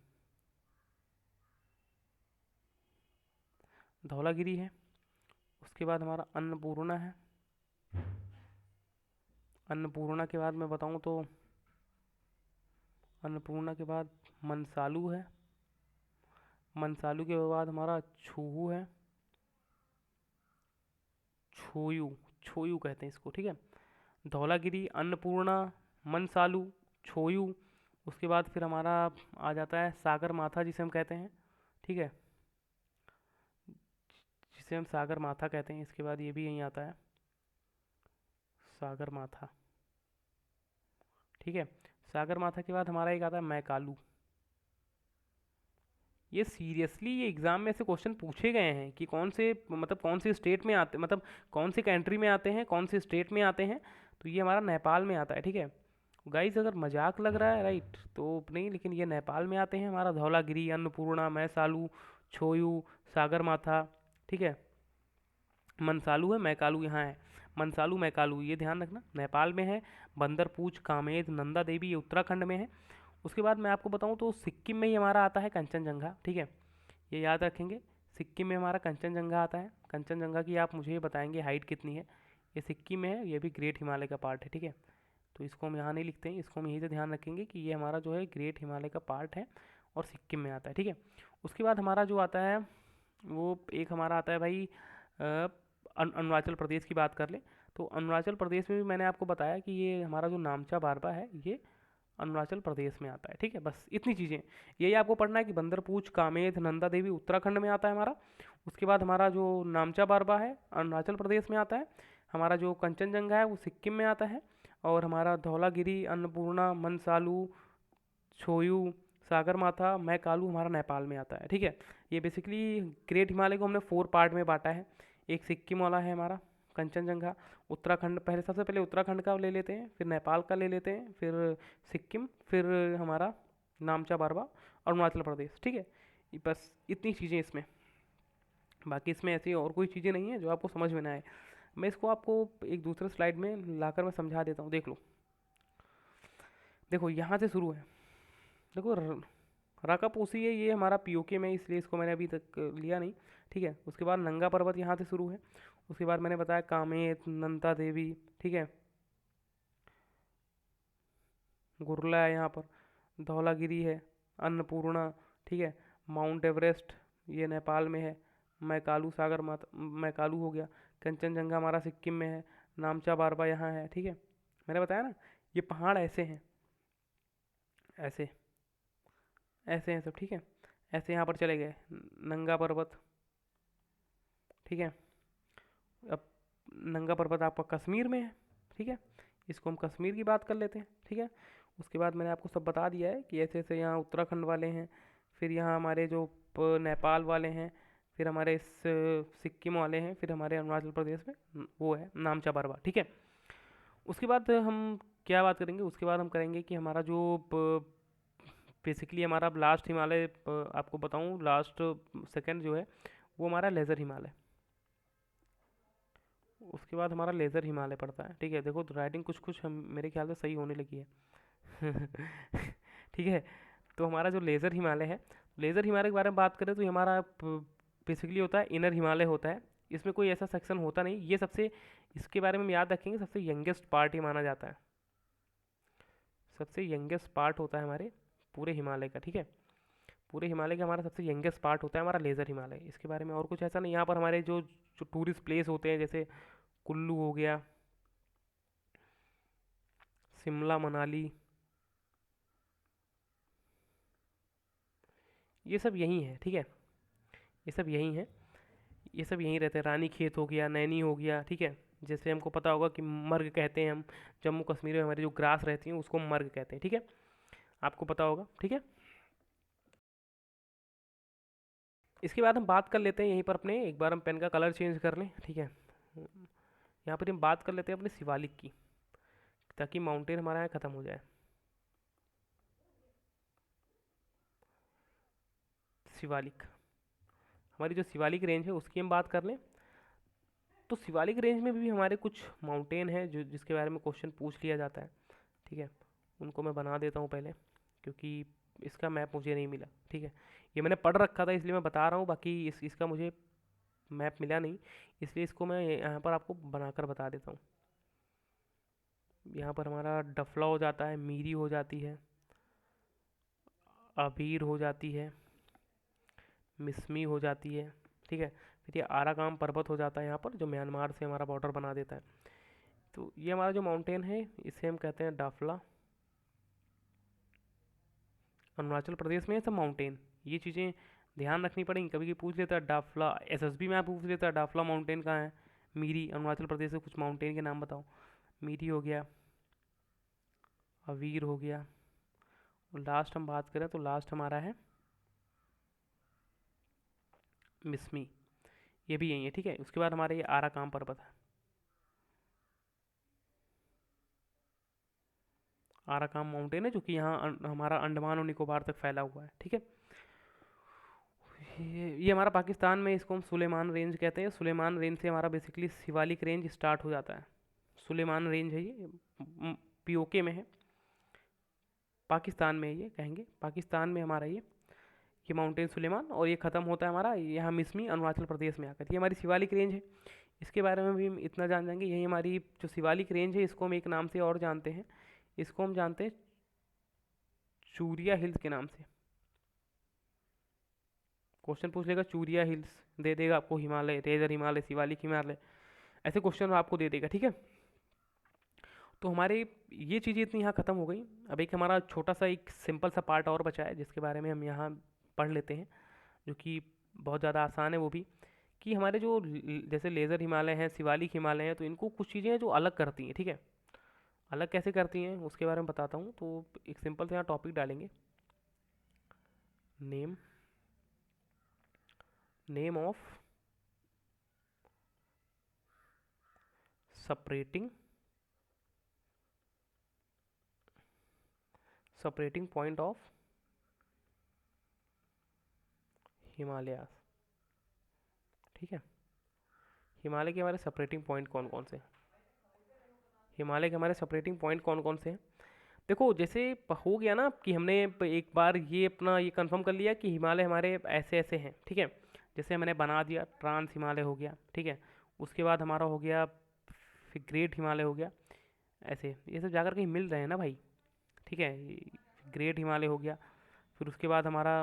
धौलागिरी है। उसके बाद हमारा अन्नपूर्णा है। अन्नपूर्णा के बाद मैं बताऊँ तो अन्नपूर्णा के बाद मनसालू है। मनसालू के बाद हमारा छूहू है, छोयू, छोयू कहते हैं इसको, ठीक है। धौलागिरी, अन्नपूर्णा, मनसालू, छोयू। उसके बाद फिर हमारा आ जाता है सागर माथा जिसे हम कहते हैं, ठीक है, जिसे हम सागर माथा कहते हैं। इसके बाद ये भी यहीं आता है, सागर माथा, ठीक है। सागर माथा के बाद हमारा एक आता है मैकालू। ये सीरियसली ये एग्जाम में ऐसे क्वेश्चन पूछे गए हैं कि कौन से मतलब कौन से स्टेट में आते, मतलब कौन से कंट्री में आते हैं, कौन से स्टेट में आते हैं। तो ये हमारा नेपाल में आता है, ठीक है। गाइस अगर मजाक लग रहा है राइट तो नहीं, लेकिन ये नेपाल में आते हैं हमारा धौलागिरी, अन्नपूर्णा, मैसालू, छोयू, सागर माथा, ठीक है। मनसालू है, मैकालू यहाँ है। मनसालू मैकालू ये ध्यान रखना, नेपाल में है। बंदरपूछ, कामेद, नंदा देवी ये उत्तराखंड में है। उसके बाद मैं आपको बताऊँ तो सिक्किम में ही हमारा आता है कंचनजंगा, ठीक है। ये याद रखेंगे, सिक्किम में हमारा कंचनजंगा आता है। कंचनजंगा की आप मुझे बताएंगे हाइट कितनी है। ये सिक्किम में है, ये भी ग्रेट हिमालय का पार्ट है, ठीक है। तो इसको हम यहाँ नहीं लिखते हैं, इसको हम यहीं से ध्यान रखेंगे कि ये हमारा जो है ग्रेट हिमालय का पार्ट है और सिक्किम में आता है, ठीक है। उसके बाद हमारा जो आता है वो एक हमारा आता है भाई अरुणाचल प्रदेश की बात कर ले तो अरुणाचल प्रदेश में भी मैंने आपको बताया कि ये हमारा जो नामचा बारबा है ये अरुणाचल प्रदेश में आता है, ठीक है। बस इतनी चीज़ें यही आपको पढ़ना है कि बंदरपूछ, कामेद, नंदा देवी उत्तराखंड में आता है हमारा। उसके बाद हमारा जो नामचा बारबा है अरुणाचल प्रदेश में आता है। हमारा जो कंचनजंगा है वो सिक्किम में आता है। और हमारा धौलागिरी, अन्नपूर्णा, मनसालू, छोयू, सागर माथा, मैकालू हमारा नेपाल में आता है, ठीक है। ये बेसिकली ग्रेट हिमालय को हमने 4 पार्ट में बांटा है। एक सिक्किम वाला है हमारा कंचनजंगा, उत्तराखंड पहले, सबसे पहले उत्तराखंड का ले लेते हैं, फिर नेपाल का ले लेते हैं, फिर सिक्किम, फिर हमारा नामचा बारबा, अरुणाचल प्रदेश, ठीक है। बस इतनी चीज़ें इसमें, बाकी इसमें ऐसी और कोई चीज़ें नहीं है जो आपको समझ में ना आए। मैं इसको आपको एक दूसरे स्लाइड में लाकर मैं समझा देता हूँ, देख लो। देखो यहाँ से शुरू है, देखो राकापोसी है, ये हमारा पीओके में, इसलिए इसको मैंने अभी तक लिया नहीं। ठीक है। उसके बाद नंगा पर्वत यहाँ से शुरू है। उसके बाद मैंने बताया कामेत, नंदा देवी, ठीक है, गुरला है यहाँ पर, धौलागिरी है, अन्नपूर्णा, ठीक है, माउंट एवरेस्ट ये नेपाल में है, मैकालू सागर माता मैकालू हो गया, कंचनजंगा हमारा सिक्किम में है, नामचा बारबा यहाँ है, ठीक है। मैंने बताया ना, ये पहाड़ ऐसे हैं, ऐसे ऐसे हैं सब, ठीक है। ऐसे यहाँ पर चले गए, नंगा पर्वत, ठीक है। अब नंगा पर्वत आपका कश्मीर में है, ठीक है। इसको हम कश्मीर की बात कर लेते हैं, ठीक है। उसके बाद मैंने आपको सब बता दिया है कि ऐसे ऐसे यहाँ उत्तराखंड वाले हैं, फिर यहाँ हमारे जो नेपाल वाले हैं, फिर हमारे सिक्किम वाले हैं, फिर हमारे अरुणाचल प्रदेश में वो है नामचा बारवा, ठीक है। उसके बाद हम क्या बात करेंगे, उसके बाद हम करेंगे कि हमारा जो बेसिकली हमारा लास्ट हिमालय, आपको बताऊं लास्ट सेकंड जो है वो हमारा लेज़र हिमालय। उसके बाद हमारा लेज़र हिमालय पड़ता है, ठीक है। देखो तो राइटिंग कुछ कुछ हम मेरे ख्याल से सही होने लगी है। ठीक है। तो हमारा जो लेज़र हिमालय है, लेज़र हिमालय के बारे में बात करें तो ये हमारा बेसिकली होता है इनर हिमालय होता है। इसमें कोई ऐसा सेक्शन होता नहीं, ये सबसे, इसके बारे में हम याद रखेंगे, सबसे यंगेस्ट पार्ट ही माना जाता है, सबसे यंगेस्ट पार्ट होता है हमारे पूरे हिमालय का, ठीक है। पूरे हिमालय का हमारा सबसे यंगेस्ट पार्ट होता है हमारा लेज़र हिमालय। इसके बारे में और कुछ ऐसा नहीं। यहाँ पर हमारे जो जो टूरिस्ट प्लेस होते हैं, जैसे कुल्लू हो गया, शिमला मनाली, ये सब यहीं है, ठीक है। ये सब यहीं है, ये सब यहीं रहते हैं। रानी खेत हो गया, नैनी हो गया, ठीक है। जैसे हमको पता होगा कि मर्ग कहते हैं हम, जम्मू कश्मीर में हमारी जो ग्रास रहती हैं उसको मर्ग कहते हैं, ठीक है। आपको पता होगा, ठीक है। इसके बाद हम बात कर लेते हैं यहीं पर अपने, एक बार हम पेन का कलर चेंज कर लें, ठीक है। यहाँ पर हम बात कर लेते हैं अपने शिवालिक की, ताकि माउंटेन हमारा यहाँ ख़त्म हो जाए। शिवालिक, हमारी जो शिवालिक रेंज है उसकी हम बात कर लें, तो शिवालिक रेंज में भी हमारे कुछ माउंटेन हैं जो जिसके बारे में क्वेश्चन पूछ लिया जाता है, ठीक है। उनको मैं बना देता हूँ पहले, क्योंकि इसका मैप मुझे नहीं मिला, ठीक है। ये मैंने पढ़ रखा था इसलिए मैं बता रहा हूँ, बाकी इसका मुझे मैप मिला नहीं, इसलिए इसको मैं यहाँ पर आपको बनाकर बता देता हूँ। यहाँ पर हमारा डफला हो जाता है, मीरी हो जाती है, अबीर हो जाती है, मिसमी हो जाती है, ठीक है। फिर ये आराकाम पर्वत हो जाता है यहाँ पर, जो म्यांमार से हमारा बॉर्डर बना देता है। तो ये हमारा जो माउंटेन है इसे हम कहते हैं डाफला। अरुणाचल प्रदेश में है सब माउंटेन, ये चीज़ें ध्यान रखनी पड़ेंगी। कभी कभी पूछ लेता है डाफला, एसएसबी में आप पूछ लेता है डाफला माउंटेन कहाँ है। मीरी, अरुणाचल प्रदेश से कुछ माउंटेन के नाम बताओ। मीरी हो गया, अवीर हो गया, और लास्ट हम बात करें तो लास्ट हमारा है मिसमी, ये भी यही है, ठीक है। उसके बाद हमारे ये आराकाम पर्वत है, आराकाम माउंटेन है जो कि यहाँ हमारा अंडमान और निकोबार तक फैला हुआ है, ठीक है। ये हमारा पाकिस्तान में, इसको हम सुलेमान रेंज कहते हैं। सुलेमान रेंज से हमारा बेसिकली शिवालिक रेंज स्टार्ट हो जाता है। सुलेमान रेंज है ये, पीओके में है, पाकिस्तान में है, ये कहेंगे पाकिस्तान में हमारा ये माउंटेन सुलेमान, और ये ख़त्म होता है हमारा यहाँ मिसमी अरुणाचल प्रदेश में आकर। ये हमारी शिवालिक रेंज है, इसके बारे में भी हम इतना जान जाएंगे। यही हमारी जो शिवालिक रेंज है इसको हम एक नाम से और जानते हैं, इसको हम जानते हैं चूरिया हिल्स के नाम से। क्वेश्चन पूछ लेगा चूरिया हिल्स, दे देगा आपको हिमालय, रेजर हिमालय, शिवालिक हिमालय, ऐसे क्वेश्चन आपको दे देगा, ठीक है। तो हमारे ये चीज़ें इतनी यहाँ ख़त्म हो गई। अब एक हमारा छोटा सा एक सिंपल सा पार्ट और बचा है जिसके बारे में हम यहाँ पढ़ लेते हैं, जो कि बहुत ज़्यादा आसान है वो भी, कि हमारे जो जैसे लेज़र हिमालय हैं, शिवालिक हिमालय हैं, तो इनको कुछ चीज़ें हैं जो अलग करती हैं, ठीक है। अलग कैसे करती हैं उसके बारे में बताता हूँ। तो एक सिंपल से यहाँ टॉपिक डालेंगे, name, name of separating separating point of Himalayas, ठीक है। हिमालय के हमारे सेपरेटिंग पॉइंट कौन कौन से हैं, हिमालय के हमारे सेपरेटिंग पॉइंट कौन कौन से हैं। देखो जैसे हो गया ना कि हमने एक बार ये अपना ये कंफर्म कर लिया कि हिमालय हमारे ऐसे ऐसे हैं, ठीक है। जैसे मैंने बना दिया ट्रांस हिमालय हो गया, ठीक है। उसके बाद हमारा हो गया फिर ग्रेट हिमालय हो गया। ऐसे ये सब जाकर कहीं मिल रहे हैं ना भाई, ठीक है। ग्रेट हिमालय हो गया, फिर उसके बाद हमारा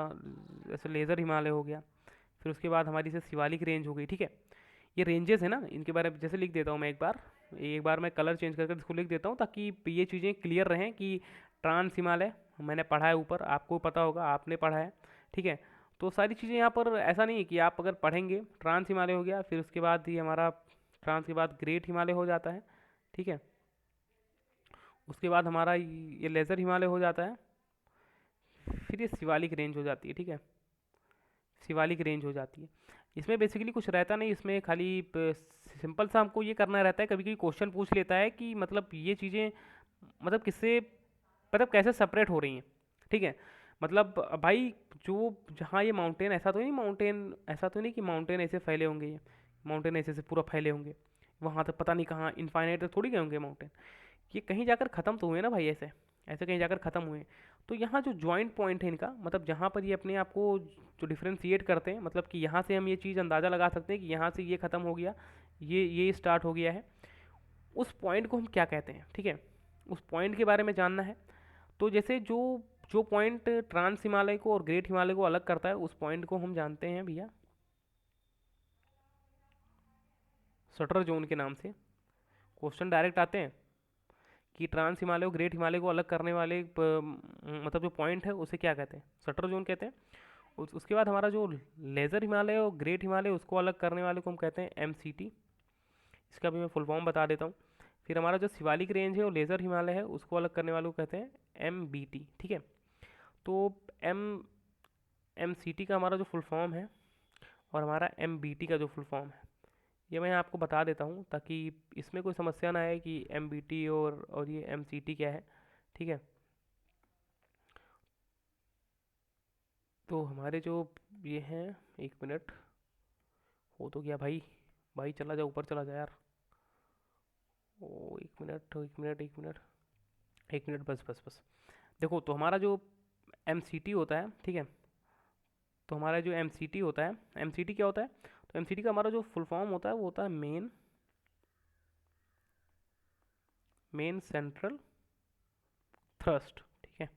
जैसे लेज़र हिमालय हो गया, फिर उसके बाद हमारी से शिवालिक रेंज हो गई, ठीक है। ये रेंजेस है ना, इनके बारे में जैसे लिख देता हूँ मैं एक बार मैं कलर चेंज करके इसको लिख देता हूँ ताकि ये चीज़ें क्लियर रहें कि ट्रांस हिमालय मैंने पढ़ा है, ऊपर आपको पता होगा, आपने पढ़ा है, ठीक है। तो सारी चीज़ें यहाँ पर ऐसा नहीं है कि आप अगर पढ़ेंगे ट्रांस हिमालय हो गया, फिर उसके बाद ये हमारा ट्रांस के बाद ग्रेट हिमालय हो जाता है, ठीक है। उसके बाद हमारा ये लेज़र हिमालय हो जाता है, फिर ये शिवालिक रेंज हो जाती है, ठीक है। शिवालिक रेंज हो जाती है। इसमें बेसिकली कुछ रहता नहीं, इसमें खाली सिंपल सा हमको ये करना रहता है। कभी कभी क्वेश्चन पूछ लेता है कि मतलब ये चीज़ें मतलब किससे मतलब कैसे सेपरेट हो रही हैं, ठीक है। मतलब भाई जो जहाँ ये माउंटेन ऐसा तो नहीं कि माउंटेन ऐसे फैले होंगे, ये माउंटेन ऐसे से पूरा फैले होंगे, वहाँ तक पता नहीं कहाँ इनफाइनाइट तक थोड़ी गए होंगे माउंटेन। ये कहीं जाकर ख़त्म तो हुए ना भाई, ऐसे ऐसे कहीं जाकर ख़त्म हुए। तो यहाँ जो जॉइंट पॉइंट है इनका, मतलब जहाँ पर ये अपने आप को जो डिफ्रेंशिएट करते हैं, मतलब कि यहाँ से हम ये चीज़ अंदाज़ा लगा सकते हैं कि यहाँ से ये ख़त्म हो गया, ये स्टार्ट हो गया है, उस पॉइंट को हम क्या कहते हैं, ठीक है। उस पॉइंट के बारे में जानना है। तो जैसे जो जो पॉइंट ट्रांस हिमालय को और ग्रेट हिमालय को अलग करता है, उस पॉइंट को हम जानते हैं भैया शटर जोन के नाम से। क्वेश्चन डायरेक्ट आते हैं कि ट्रांस हिमालय और ग्रेट हिमालय को अलग करने वाले मतलब जो पॉइंट है उसे क्या कहते हैं, शटर जोन कहते हैं। उसके बाद हमारा जो लेज़र हिमालय और ग्रेट हिमालय उसको अलग करने वाले को हम कहते हैं एमसीटी। इसका भी मैं फुल फॉर्म बता देता हूँ। फिर हमारा जो शिवालिक रेंज है और लेज़र हिमालय है उसको अलग करने वाले को कहते हैं एमबीटी, ठीक है। तो एम एमसीटी का हमारा जो फुल फॉर्म है और हमारा एमबीटी का जो फुल फॉर्म है, ये मैं आपको बता देता हूँ ताकि इसमें कोई समस्या ना आए कि एमबीटी और ये एमसीटी क्या है, ठीक है। तो हमारे जो ये हैं, एक मिनट, हो तो गया भाई, भाई चला जा ऊपर चला जा यार। ओ एक मिनट एक मिनट एक मिनट एक मिनट, बस बस बस। देखो तो हमारा जो एमसीटी होता है, ठीक है। तो हमारा जो एमसीटी होता है, एमसीटी क्या होता है, तो एमसीटी का हमारा जो फुल फॉर्म होता है वो होता है मेन सेंट्रल थ्रस्ट, ठीक है।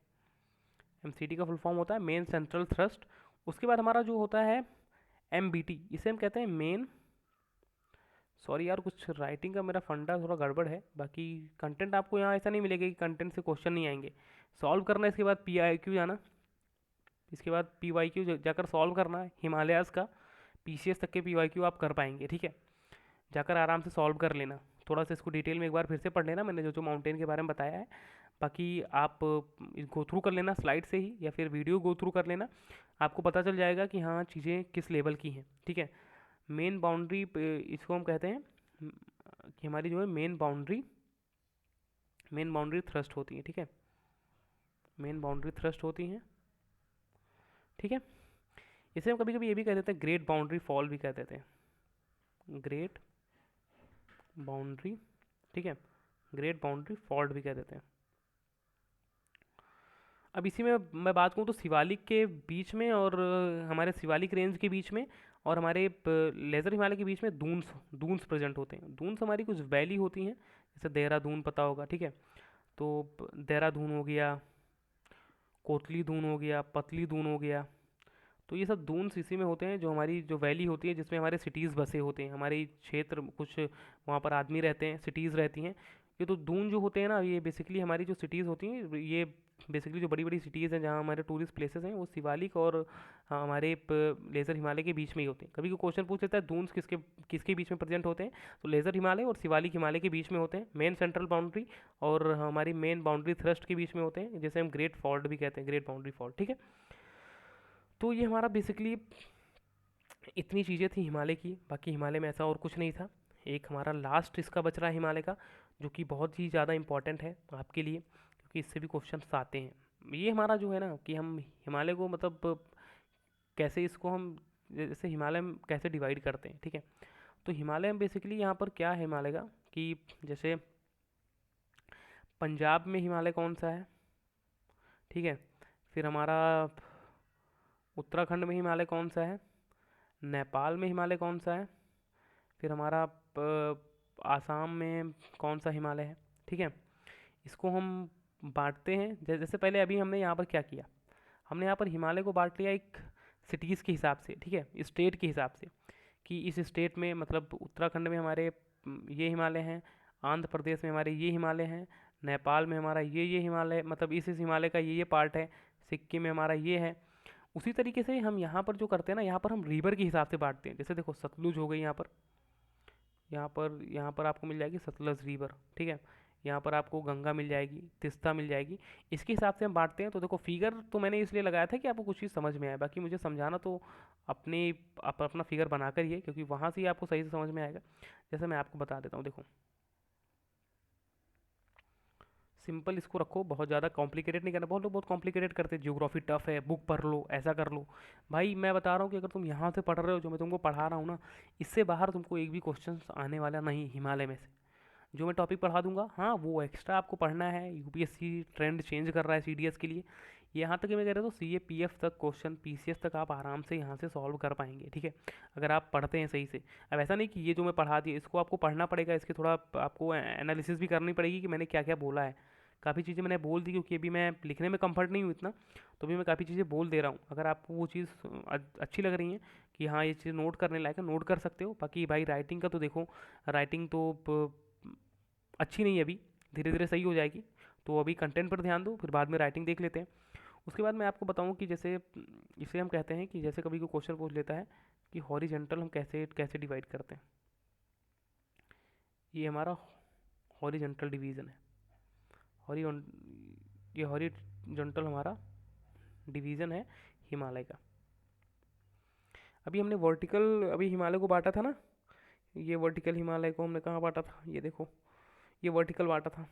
एमसीटी का फुल फॉर्म होता है मेन सेंट्रल थ्रस्ट। उसके बाद हमारा जो होता है एमबीटी, इसे हम कहते हैं मेन, सॉरी यार कुछ राइटिंग का मेरा फंडा थोड़ा गड़बड़ है। बाकी कंटेंट आपको यहाँ ऐसा नहीं मिलेगा कि कंटेंट से क्वेश्चन नहीं आएंगे, सॉल्व करना है। इसके बाद पीआईक्यू जाना, इसके बाद पीवाईक्यू जाकर सॉल्व करना है। हिमालयाज़ का पीसीएस तक के पीवाईक्यू आप कर पाएंगे, ठीक है। जाकर आराम से सॉल्व कर लेना। थोड़ा सा इसको डिटेल में एक बार फिर से पढ़ लेना, मैंने जो जो माउंटेन के बारे में बताया है। बाकी आप गो थ्रू कर लेना स्लाइड से ही या फिर वीडियो गो थ्रू कर लेना, आपको पता चल जाएगा कि हाँ चीज़ें किस लेवल की हैं, ठीक है। मेन बाउंड्री इसको हम कहते हैं कि हमारी जो है मेन बाउंड्री थ्रस्ट होती है, ठीक है। मेन बाउंड्री थ्रस्ट होती हैं, ठीक है। इसे हम कभी कभी ये भी कह देते हैं ग्रेट बाउंड्री फॉल भी कह देते हैं, ग्रेट बाउंड्री, ठीक है। ग्रेट बाउंड्री फॉल्ट भी कह देते हैं। अब इसी में मैं बात करूँ तो शिवालिक के बीच में और हमारे शिवालिक रेंज के बीच में और हमारे लेज़र हिमालय के बीच में दून्स दून्स प्रेजेंट होते हैं। दून्स हमारी कुछ वैली होती हैं, जैसे देहरादून पता होगा, ठीक है। तो देहरादून हो गया, कोतली दून हो गया, पतली दून हो गया। तो ये सब दून्स इसी में होते हैं, जो हमारी जो वैली होती है जिसमें हमारे सिटीज़ बसे होते हैं, हमारे क्षेत्र कुछ वहाँ पर आदमी रहते हैं, सिटीज़ रहती हैं। ये तो दून जो होते हैं ना, ये बेसिकली हमारी जो सिटीज़ होती हैं, ये बेसिकली जो बड़ी बड़ी सिटीज़ हैं जहाँ हमारे टूरिस्ट प्लेसेस हैं, वो शिवालिक और हमारे लेज़र हिमालय के बीच में ही होते हैं। कभी कोई क्वेश्चन पूछ लेता है दून्स किसके किसके बीच में प्रेजेंट होते हैं, तो लेज़र हिमालय और शिवालिक हिमालय के बीच में होते हैं, मेन सेंट्रल बाउंड्री और हमारी मेन बाउंड्री थ्रस्ट के बीच में होते हैं, जैसे हम ग्रेट फॉल्ट भी कहते हैं, ग्रेट बाउंड्री फॉल्ट, ठीक है। तो ये हमारा बेसिकली इतनी चीज़ें थी हिमालय की। बाकी हिमालय में ऐसा और कुछ नहीं था। एक हमारा लास्ट इसका बच रहा है हिमालय का, जो कि बहुत ही ज़्यादा इंपॉर्टेंट है आपके लिए, क्योंकि इससे भी क्वेश्चंस आते हैं। ये हमारा जो है ना कि हम हिमालय को मतलब कैसे इसको हम जैसे हिमालय में कैसे डिवाइड करते हैं, ठीक है। तो हिमालय में बेसिकली यहाँ पर क्या है हिमालय का कि जैसे पंजाब में हिमालय कौन सा है, ठीक है। फिर हमारा उत्तराखंड में हिमालय कौन सा है, नेपाल में हिमालय कौन सा है, फिर हमारा आसाम में कौन सा हिमालय है। ठीक है, इसको हम बांटते हैं। जैसे पहले अभी हमने यहाँ पर क्या किया, हमने यहाँ पर हिमालय को बांट लिया एक सिटीज़ के हिसाब से, ठीक है, स्टेट के हिसाब से, कि इस स्टेट में मतलब उत्तराखंड में हमारे ये हिमालय हैं, आंध्र प्रदेश में हमारे ये हिमालय हैं, नेपाल में हमारा ये हिमालय, मतलब इस हिमालय का ये पार्ट है, सिक्किम में हमारा ये है। उसी तरीके से हम यहाँ पर जो करते हैं ना, यहाँ पर हम रिवर के हिसाब से बांटते हैं। जैसे देखो सतलुज हो गई, यहाँ पर आपको मिल जाएगी सतलज रिवर, ठीक है। यहाँ पर आपको गंगा मिल जाएगी, तिस्ता मिल जाएगी। इसके हिसाब से हम बांटते हैं। तो देखो फिगर तो मैंने इसलिए लगाया था कि आपको कुछ चीज़ समझ में आए, बाकी मुझे समझाना तो अपने आप अपना फिगर बनाकर ही है, क्योंकि वहाँ से ही आपको सही से समझ में आएगा। जैसे मैं आपको बता देता हूँ, देखो सिंपल इसको रखो, बहुत ज़्यादा कॉम्प्लिकेटेड नहीं करना। बहुत लोग बहुत कॉम्प्लिकेटेड करते हैं, ज्योग्राफी टफ है, बुक पढ़ लो, ऐसा कर लो। भाई मैं बता रहा हूँ कि अगर तुम यहाँ से पढ़ रहे हो, जो मैं तुमको पढ़ा रहा हूँ ना, इससे बाहर तुमको एक भी क्वेश्चन आने वाला नहीं हिमालय में से। जो मैं टॉपिक पढ़ा दूंगा, हाँ वो एक्स्ट्रा आपको पढ़ना है। यूपीएससी ट्रेंड चेंज कर रहा है सीडीएस के लिए। यहाँ तक कि मैं कह रहा हूँ सीए पीएफ तक क्वेश्चन, पीसीएस तक आप आराम से यहाँ से सॉल्व कर पाएंगे, ठीक है, अगर आप पढ़ते हैं सही से। अब ऐसा नहीं कि ये जो मैं पढ़ा दिया इसको आपको पढ़ना पड़ेगा, इसके थोड़ा आपको एनालिसिस भी करनी पड़ेगी कि मैंने क्या क्या बोला है। काफ़ी चीज़ें मैंने बोल दी, क्योंकि अभी मैं लिखने में कंफर्ट नहीं हूँ इतना, तो भी मैं काफ़ी चीज़ें बोल दे रहा हूँ। अगर आपको वो चीज़ अच्छी लग रही है कि हाँ ये चीज़ नोट करने लायक है, नोट कर सकते हो। बाकी भाई राइटिंग का तो देखो, राइटिंग तो अच्छी नहीं है अभी, धीरे धीरे सही हो जाएगी। तो अभी कंटेंट पर ध्यान दो, फिर बाद में राइटिंग देख लेते हैं। उसके बाद मैं आपको बताऊं कि जैसे इसे हम कहते हैं कि जैसे कभी कोई क्वेश्चन पूछ लेता है कि हॉरिजेंटल हम कैसे कैसे डिवाइड करते हैं। ये हमारा हॉरिजेंटल डिवीज़न है। हॉरि ये हॉरिजेंटल हमारा डिवीज़न है हिमालय का। अभी हमने वर्टिकल अभी हिमालय को बांटा था ना, ये वर्टिकल हिमालय को हमने कहाँ बांटा था, ये देखो ये वर्टिकल बांटा था।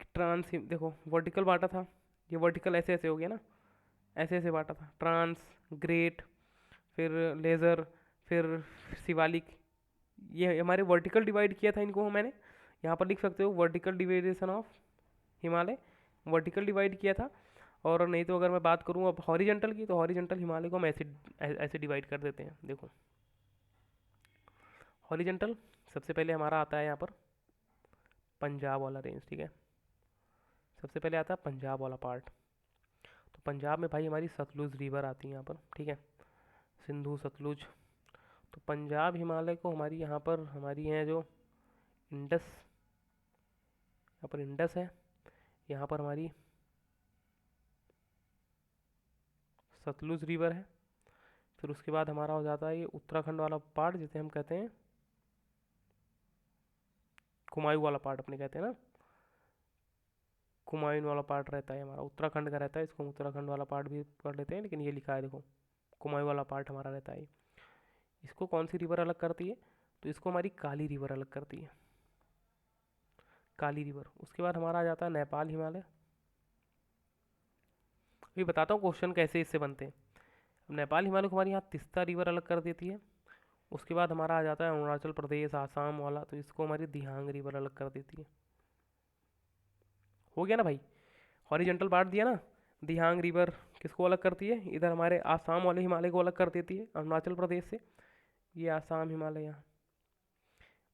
ट्रांस देखो वर्टिकल बांटा था, ये वर्टिकल ऐसे ऐसे हो गया ना, ऐसे ऐसे बांटा था। ट्रांस, ग्रेट, फिर लेज़र, फिर शिवालिक, ये हमारे वर्टिकल डिवाइड किया था इनको मैंने। यहाँ पर लिख सकते हो vertical division of Himalaya, vertical divide किया था। और नहीं तो अगर मैं बात करूँ अब हॉरिजेंटल की, तो हॉरिजेंटल हिमालय को हम ऐसे ऐसे डिवाइड कर देते हैं। देखो हॉरिजेंटल सबसे पहले हमारा आता है यहाँ पर पंजाब वाला रेंज, ठीक है, सबसे पहले आता है पंजाब वाला पार्ट। तो पंजाब में भाई हमारी सतलुज रिवर आती है यहाँ पर, ठीक है, सिंधु सतलुज। तो पंजाब हिमालय को हमारी यहाँ पर हमारी हैं जो इंडस, यहाँ पर इंडस है, यहाँ पर हमारी सतलुज रिवर है। फिर उसके बाद हमारा हो जाता है ये उत्तराखंड वाला पार्ट, जिसे हम कहते हैं कुमायूं वाला पार्ट अपने कहते हैं ना, कुमायूं वाला पार्ट रहता है हमारा, उत्तराखंड का रहता है, इसको हम उत्तराखंड वाला पार्ट भी पढ़ लेते हैं, लेकिन ये लिखा है देखो कुमायूं वाला पार्ट हमारा रहता है। इसको कौन सी रिवर अलग करती है, तो इसको हमारी काली रिवर अलग करती है, काली रिवर। उसके बाद हमारा आ जाता है नेपाल हिमालय। अभी बताता हूँ क्वेश्चन कैसे इससे बनते हैं। अब नेपाल हिमालय को हमारी यहाँ तिस्ता रिवर अलग कर देती है। उसके बाद हमारा आ जाता है अरुणाचल प्रदेश आसाम वाला, तो इसको हमारी दिहांग रिवर अलग कर देती है। हो गया ना भाई, हॉरिजेंटल बांट दिया ना। दिहांग रिवर किसको अलग करती है, इधर हमारे आसाम वाले हिमालय को अलग कर देती है अरुणाचल प्रदेश से। ये आसाम हिमालय यहाँ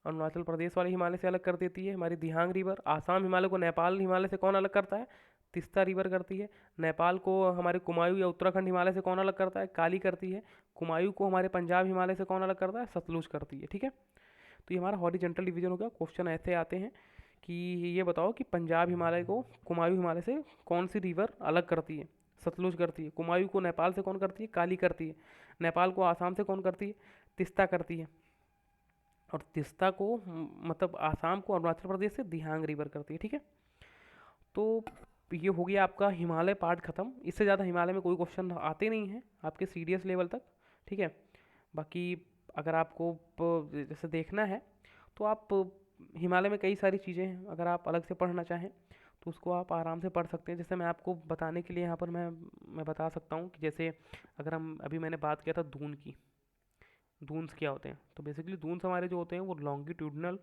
अरुणाचल प्रदेश वाले हिमालय से अलग कर देती है हमारी दिहांग रिवर। आसाम हिमालय को नेपाल हिमालय से कौन अलग करता है, तिस्ता रिवर करती है। नेपाल को हमारे कुमायूं या उत्तराखंड हिमालय से कौन अलग करता है, काली करती है। कुमायूं को हमारे पंजाब हिमालय से कौन अलग करता है, सतलुज करती है, ठीक है। तो ये हमारा हॉरिजेंटल डिवीजन हो गया। क्वेश्चन ऐसे आते हैं कि ये बताओ कि पंजाब हिमालय को कुमायूं हिमालय से कौन सी रिवर अलग करती है, सतलुज करती है। कुमायूं को नेपाल से कौन करती है, काली करती है। नेपाल को आसाम से कौन करती है, तिस्ता करती है। और तिस्ता को मतलब आसाम को अरुणाचल प्रदेश से दिहांग रिवर करती है, ठीक है। तो ये हो गया आपका हिमालय पार्ट खत्म। इससे ज़्यादा हिमालय में कोई क्वेश्चन आते नहीं हैं आपके सीडीएस लेवल तक, ठीक है। बाकी अगर आपको जैसे देखना है तो आप हिमालय में कई सारी चीज़ें हैं, अगर आप अलग से पढ़ना चाहें तो उसको आप आराम से पढ़ सकते हैं। जैसे मैं आपको बताने के लिए यहाँ पर मैं बता सकता हूँ कि जैसे अगर हम अभी मैंने बात किया था दून की, दून्स क्या होते हैं, तो बेसिकली दून्स हमारे जो होते हैं वो लॉन्गिट्यूडनल,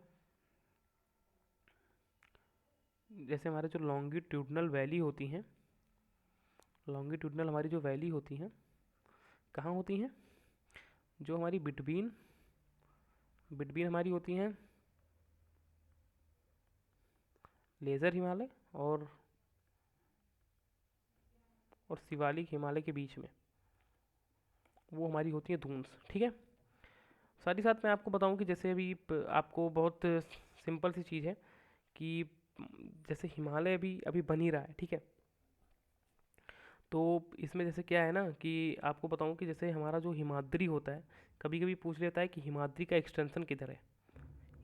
जैसे हमारे जो लॉन्गिट्यूडनल वैली होती हैं, लॉन्गिट्यूडनल हमारी जो वैली होती हैं कहाँ होती हैं, जो हमारी बिटवीन बिटवीन हमारी होती हैं लेज़र हिमालय और शिवालिक हिमालय के बीच में, वो हमारी होती है धुंध। ठीक है। साथ ही साथ मैं आपको बताऊं कि जैसे अभी आपको बहुत सिंपल सी चीज़ है कि जैसे हिमालय अभी अभी बन ही रहा है। ठीक है। तो इसमें जैसे क्या है ना कि आपको बताऊं कि जैसे हमारा जो हिमाद्री होता है, कभी कभी पूछ लेता है कि हिमाद्री का एक्सटेंशन किधर है।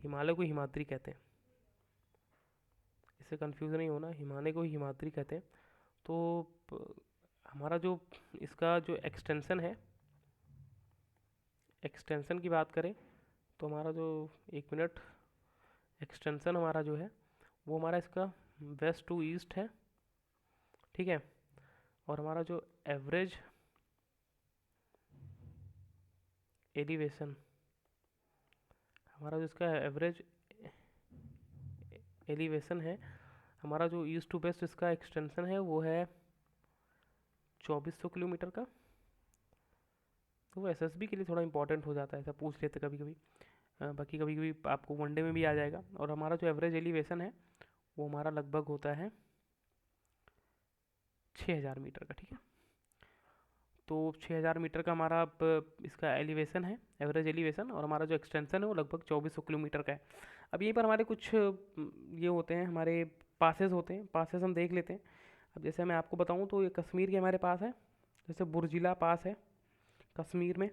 हिमालय को हिमाद्री कहते हैं, इससे कंफ्यूज नहीं होना, हिमालय को ही हिमाद्री कहते हैं। तो हमारा जो इसका जो एक्सटेंशन की बात करें तो हमारा जो, एक मिनट, एक्सटेंशन हमारा जो है वो हमारा इसका वेस्ट टू ईस्ट है। ठीक है। और हमारा जो एवरेज एलिवेशन, हमारा जो इसका एवरेज एलिवेशन है, हमारा जो ईस्ट टू वेस्ट इसका एक्सटेंशन है वो है 2400 किलोमीटर का। तो वो एसएसबी के लिए थोड़ा इंपॉर्टेंट हो जाता है, ऐसा पूछ लेते कभी कभी। बाकी कभी कभी आपको वनडे में भी आ जाएगा। और हमारा जो एवरेज एलिवेशन है वो हमारा लगभग होता है 6000 मीटर का। ठीक है। तो 6000 मीटर का हमारा इसका एलिवेशन है, एवरेज एलिवेशन, और हमारा जो एक्सटेंशन है वो लगभग 2400 किलोमीटर का है। अब यहीं पर हमारे कुछ ये होते हैं, हमारे पासेस होते हैं, पासेस हम देख लेते हैं। अब जैसे मैं आपको बताऊं तो ये कश्मीर के हमारे पास है, जैसे बुर्जिला पास है कश्मीर में।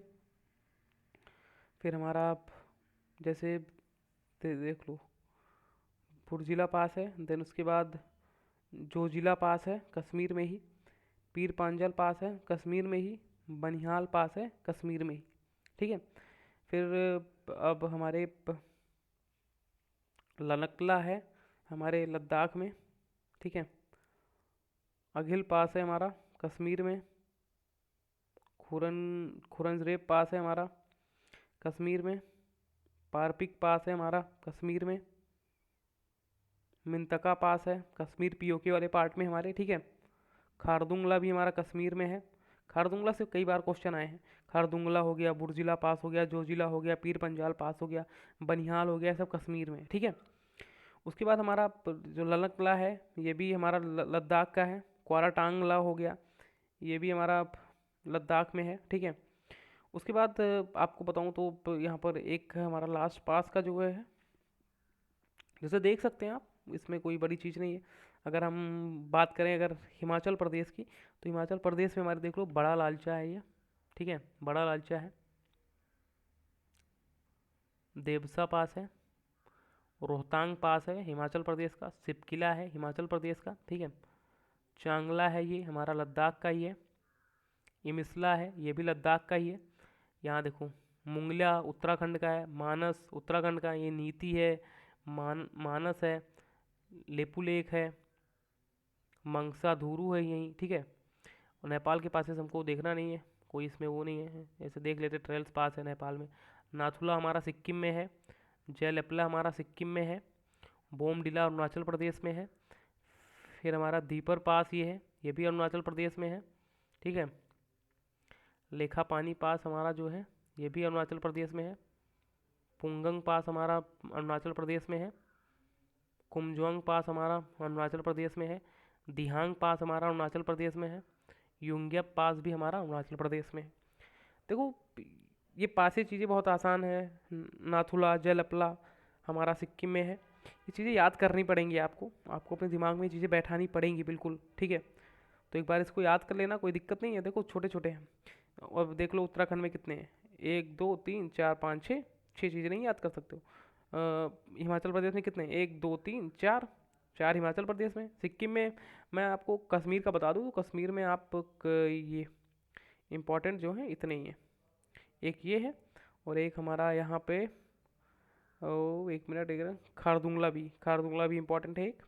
फिर हमारा जैसे देख लो, बुर्जिला पास है, देन उसके बाद जोजिला पास है कश्मीर में ही, पीर पांजल पास है कश्मीर में ही, बनिहाल पास है कश्मीर में ही। ठीक है। फिर अब हमारे लनकला है हमारे लद्दाख में। ठीक है। अघिल पास है हमारा कश्मीर में। खुरन खुरंजरेब पास है हमारा कश्मीर में। पारपिक पास है हमारा कश्मीर में। मिंतका पास है कश्मीर पीओके वाले पार्ट में हमारे। ठीक है। खारदुंगला भी हमारा कश्मीर में है। खारदुंगला से कई बार क्वेश्चन आए हैं। खारदुंगला हो गया, बुर्जिला पास हो गया, जोजिला हो गया, पीर पंजाल पास हो गया, बनिहाल हो गया, सब कश्मीर में। ठीक है। उसके बाद हमारा जो ललकला है ये भी हमारा लद्दाख का है। क्वाराटांगला हो गया, ये भी हमारा लद्दाख में है। ठीक है। उसके बाद आपको बताऊं तो यहाँ पर एक है हमारा लास्ट पास का जो है, जैसे देख सकते हैं आप, इसमें कोई बड़ी चीज़ नहीं है। अगर हम बात करें अगर हिमाचल प्रदेश की, तो हिमाचल प्रदेश में हमारे देख लो बड़ा लालचा है ये। ठीक है। बड़ा लालचा है, देवसा पास है, रोहतांग पास है हिमाचल प्रदेश का, सिपकिला है हिमाचल प्रदेश का। ठीक है। चांगला है ये हमारा लद्दाख का ही है। इमिसला है ये भी लद्दाख का ही है। यहाँ देखो, मुंगला उत्तराखंड का है, मानस उत्तराखंड का, ये नीति है, मानस है, लेपू लेक है, मंगसा धुरू है यहीं। ठीक है। और नेपाल के पास हमको देखना नहीं है, कोई इसमें वो नहीं है, ऐसे देख लेते, ट्रेल्स पास है नेपाल में। नाथुला हमारा सिक्किम में है। जयलेपला हमारा सिक्किम में है। बोमडिला अरुणाचल प्रदेश में है। फिर हमारा दीपर पास ये है, ये भी अरुणाचल प्रदेश में है। ठीक है। लेखा पानी पास हमारा जो है ये भी अरुणाचल प्रदेश में है। पुंगंग पास हमारा अरुणाचल प्रदेश में है। कुमजोंग पास हमारा अरुणाचल प्रदेश में है। दिहांग पास हमारा अरुणाचल प्रदेश में है। युंग्यप पास भी हमारा अरुणाचल प्रदेश में है। देखो, ये पासे चीज़ें बहुत आसान है। नाथुला जलपला हमारा सिक्किम में है। ये चीज़ें याद करनी पड़ेंगी आपको, आपको अपने दिमाग में ये चीज़ें बैठानी पड़ेंगी बिल्कुल। ठीक है। तो एक बार इसको याद कर लेना, कोई दिक्कत नहीं है। देखो छोटे छोटे हैं, और देख लो उत्तराखंड में कितने हैं, 1 2 3 4 5 6, 6 चीज़ें नहीं याद कर सकते हो। हिमाचल प्रदेश में कितने हैं, 1 2 3 4, 4 हिमाचल प्रदेश में। सिक्किम में मैं आपको कश्मीर का बता दूँ तो कश्मीर में आप ये इम्पोर्टेंट जो है इतने ही हैं, एक ये है, और एक हमारा यहाँ पे, ओ एक मिनट, एक खारदुंगला भी इम्पोर्टेंट है एक,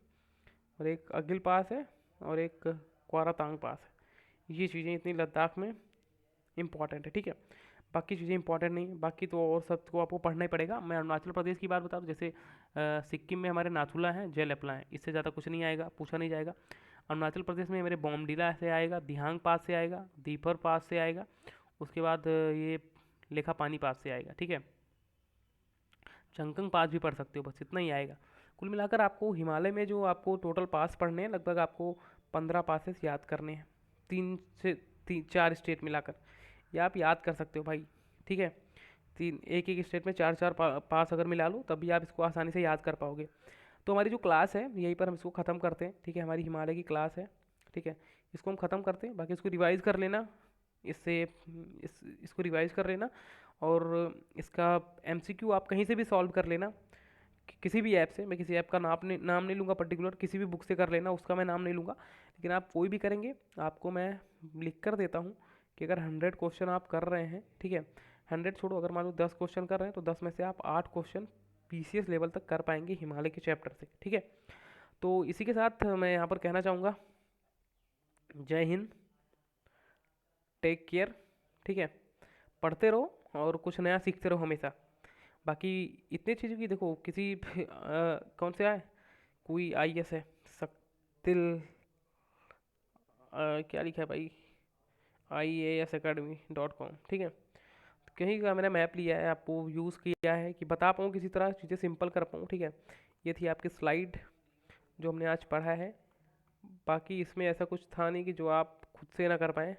और एक अगिल पास है, और एक क्वारातांग पास है। ये चीज़ें इतनी लद्दाख में इम्पॉर्टेंट है। ठीक है। बाकी चीज़ें इंपॉर्टेंट नहीं है, बाकी तो और सब को आपको पढ़ना ही पड़ेगा। मैं अरुणाचल प्रदेश की बात बता दूँ, जैसे सिक्किम में हमारे नाथुला हैं, जयलेपला हैं, इससे ज़्यादा कुछ नहीं आएगा, पूछा नहीं जाएगा। अरुणाचल प्रदेश में मेरे बॉमडिला से आएगा, दिहांग पास से आएगा, दीपर पास से आएगा। उसके बाद ये लेखा पानी पास से आएगा, ठीक है। चंगकंग पास भी पढ़ सकते हो, बस इतना ही आएगा। कुल मिलाकर आपको हिमालय में जो आपको टोटल पास पढ़ने हैं, लगभग आपको 15 पासेस याद करने हैं, 3 से 4 स्टेट मिलाकर। ये आप याद कर सकते हो भाई, ठीक है। तीन एक एक स्टेट में चार चार पास अगर मिला लो तभी आप इसको आसानी से याद कर पाओगे। तो हमारी जो क्लास है यहीं पर हम इसको ख़त्म करते हैं, ठीक है। हमारी हिमालय की क्लास है, ठीक है। इसको हम ख़त्म करते हैं, बाकी इसको रिवाइज़ कर लेना। इससे इसको रिवाइज़ कर लेना। और इसका एमसीक्यू आप कहीं से भी सॉल्व कर लेना, किसी भी ऐप से। मैं किसी ऐप का नाम नहीं लूँगा पर्टिकुलर, किसी भी बुक से कर लेना, उसका मैं नाम नहीं लूँगा। लेकिन आप कोई भी करेंगे, आपको मैं लिख कर देता हूँ कि अगर 100 क्वेश्चन आप कर रहे हैं, ठीक है, 100 छोड़ो, अगर मान लो 10 क्वेश्चन कर रहे हैं तो 10 में से आप 8 क्वेश्चन पीसीएस लेवल तक कर पाएंगे हिमालय के चैप्टर से, ठीक है। तो इसी के साथ मैं यहाँ पर कहना चाहूँगा, जय हिंद, टेक केयर, ठीक है। पढ़ते रहो और कुछ नया सीखते रहो हमेशा। बाकी इतनी चीज़ों की देखो, किसी कौन से आए, कोई आईएएस है, सक्तिल, क्या लिखा है भाई, IASacademy.com, ठीक है। तो कहीं का मैंने मैप लिया है, आपको यूज़ किया है कि बता पाऊँ किसी तरह चीज़ें सिंपल कर पाऊँ, ठीक है। ये थी आपकी स्लाइड जो हमने आज पढ़ा है। बाकी इसमें ऐसा कुछ था नहीं कि जो आप खुद से ना कर पाएँ।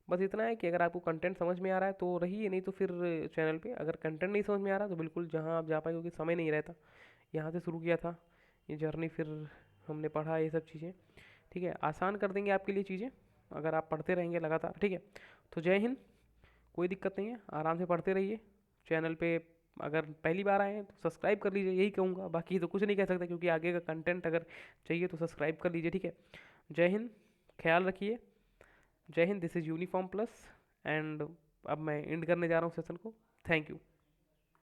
बस इतना है कि अगर आपको कंटेंट समझ में आ रहा है तो रहिए, नहीं तो फिर चैनल पे। अगर कंटेंट नहीं समझ में आ रहा तो बिल्कुल जहाँ आप जा पाए, क्योंकि समय नहीं रहता। यहाँ से शुरू किया था ये जर्नी, फिर हमने पढ़ा ये सब चीज़ें, ठीक है। आसान कर देंगे आपके लिए चीज़ें अगर आप पढ़ते रहेंगे लगातार, ठीक है। तो जय हिंद, कोई दिक्कत नहीं है, आराम से पढ़ते रहिए। चैनल पे अगर पहली बार आए हैं तो सब्सक्राइब कर लीजिए, यही कहूँगा। बाकी तो कुछ नहीं कह सकता, क्योंकि आगे का कंटेंट अगर चाहिए तो सब्सक्राइब कर लीजिए, ठीक है। जय हिंद, ख्याल रखिए। जय Hind, this is uniform plus. And अब मैं एंड करने जा रहा हूँ सेशन को। Thank you.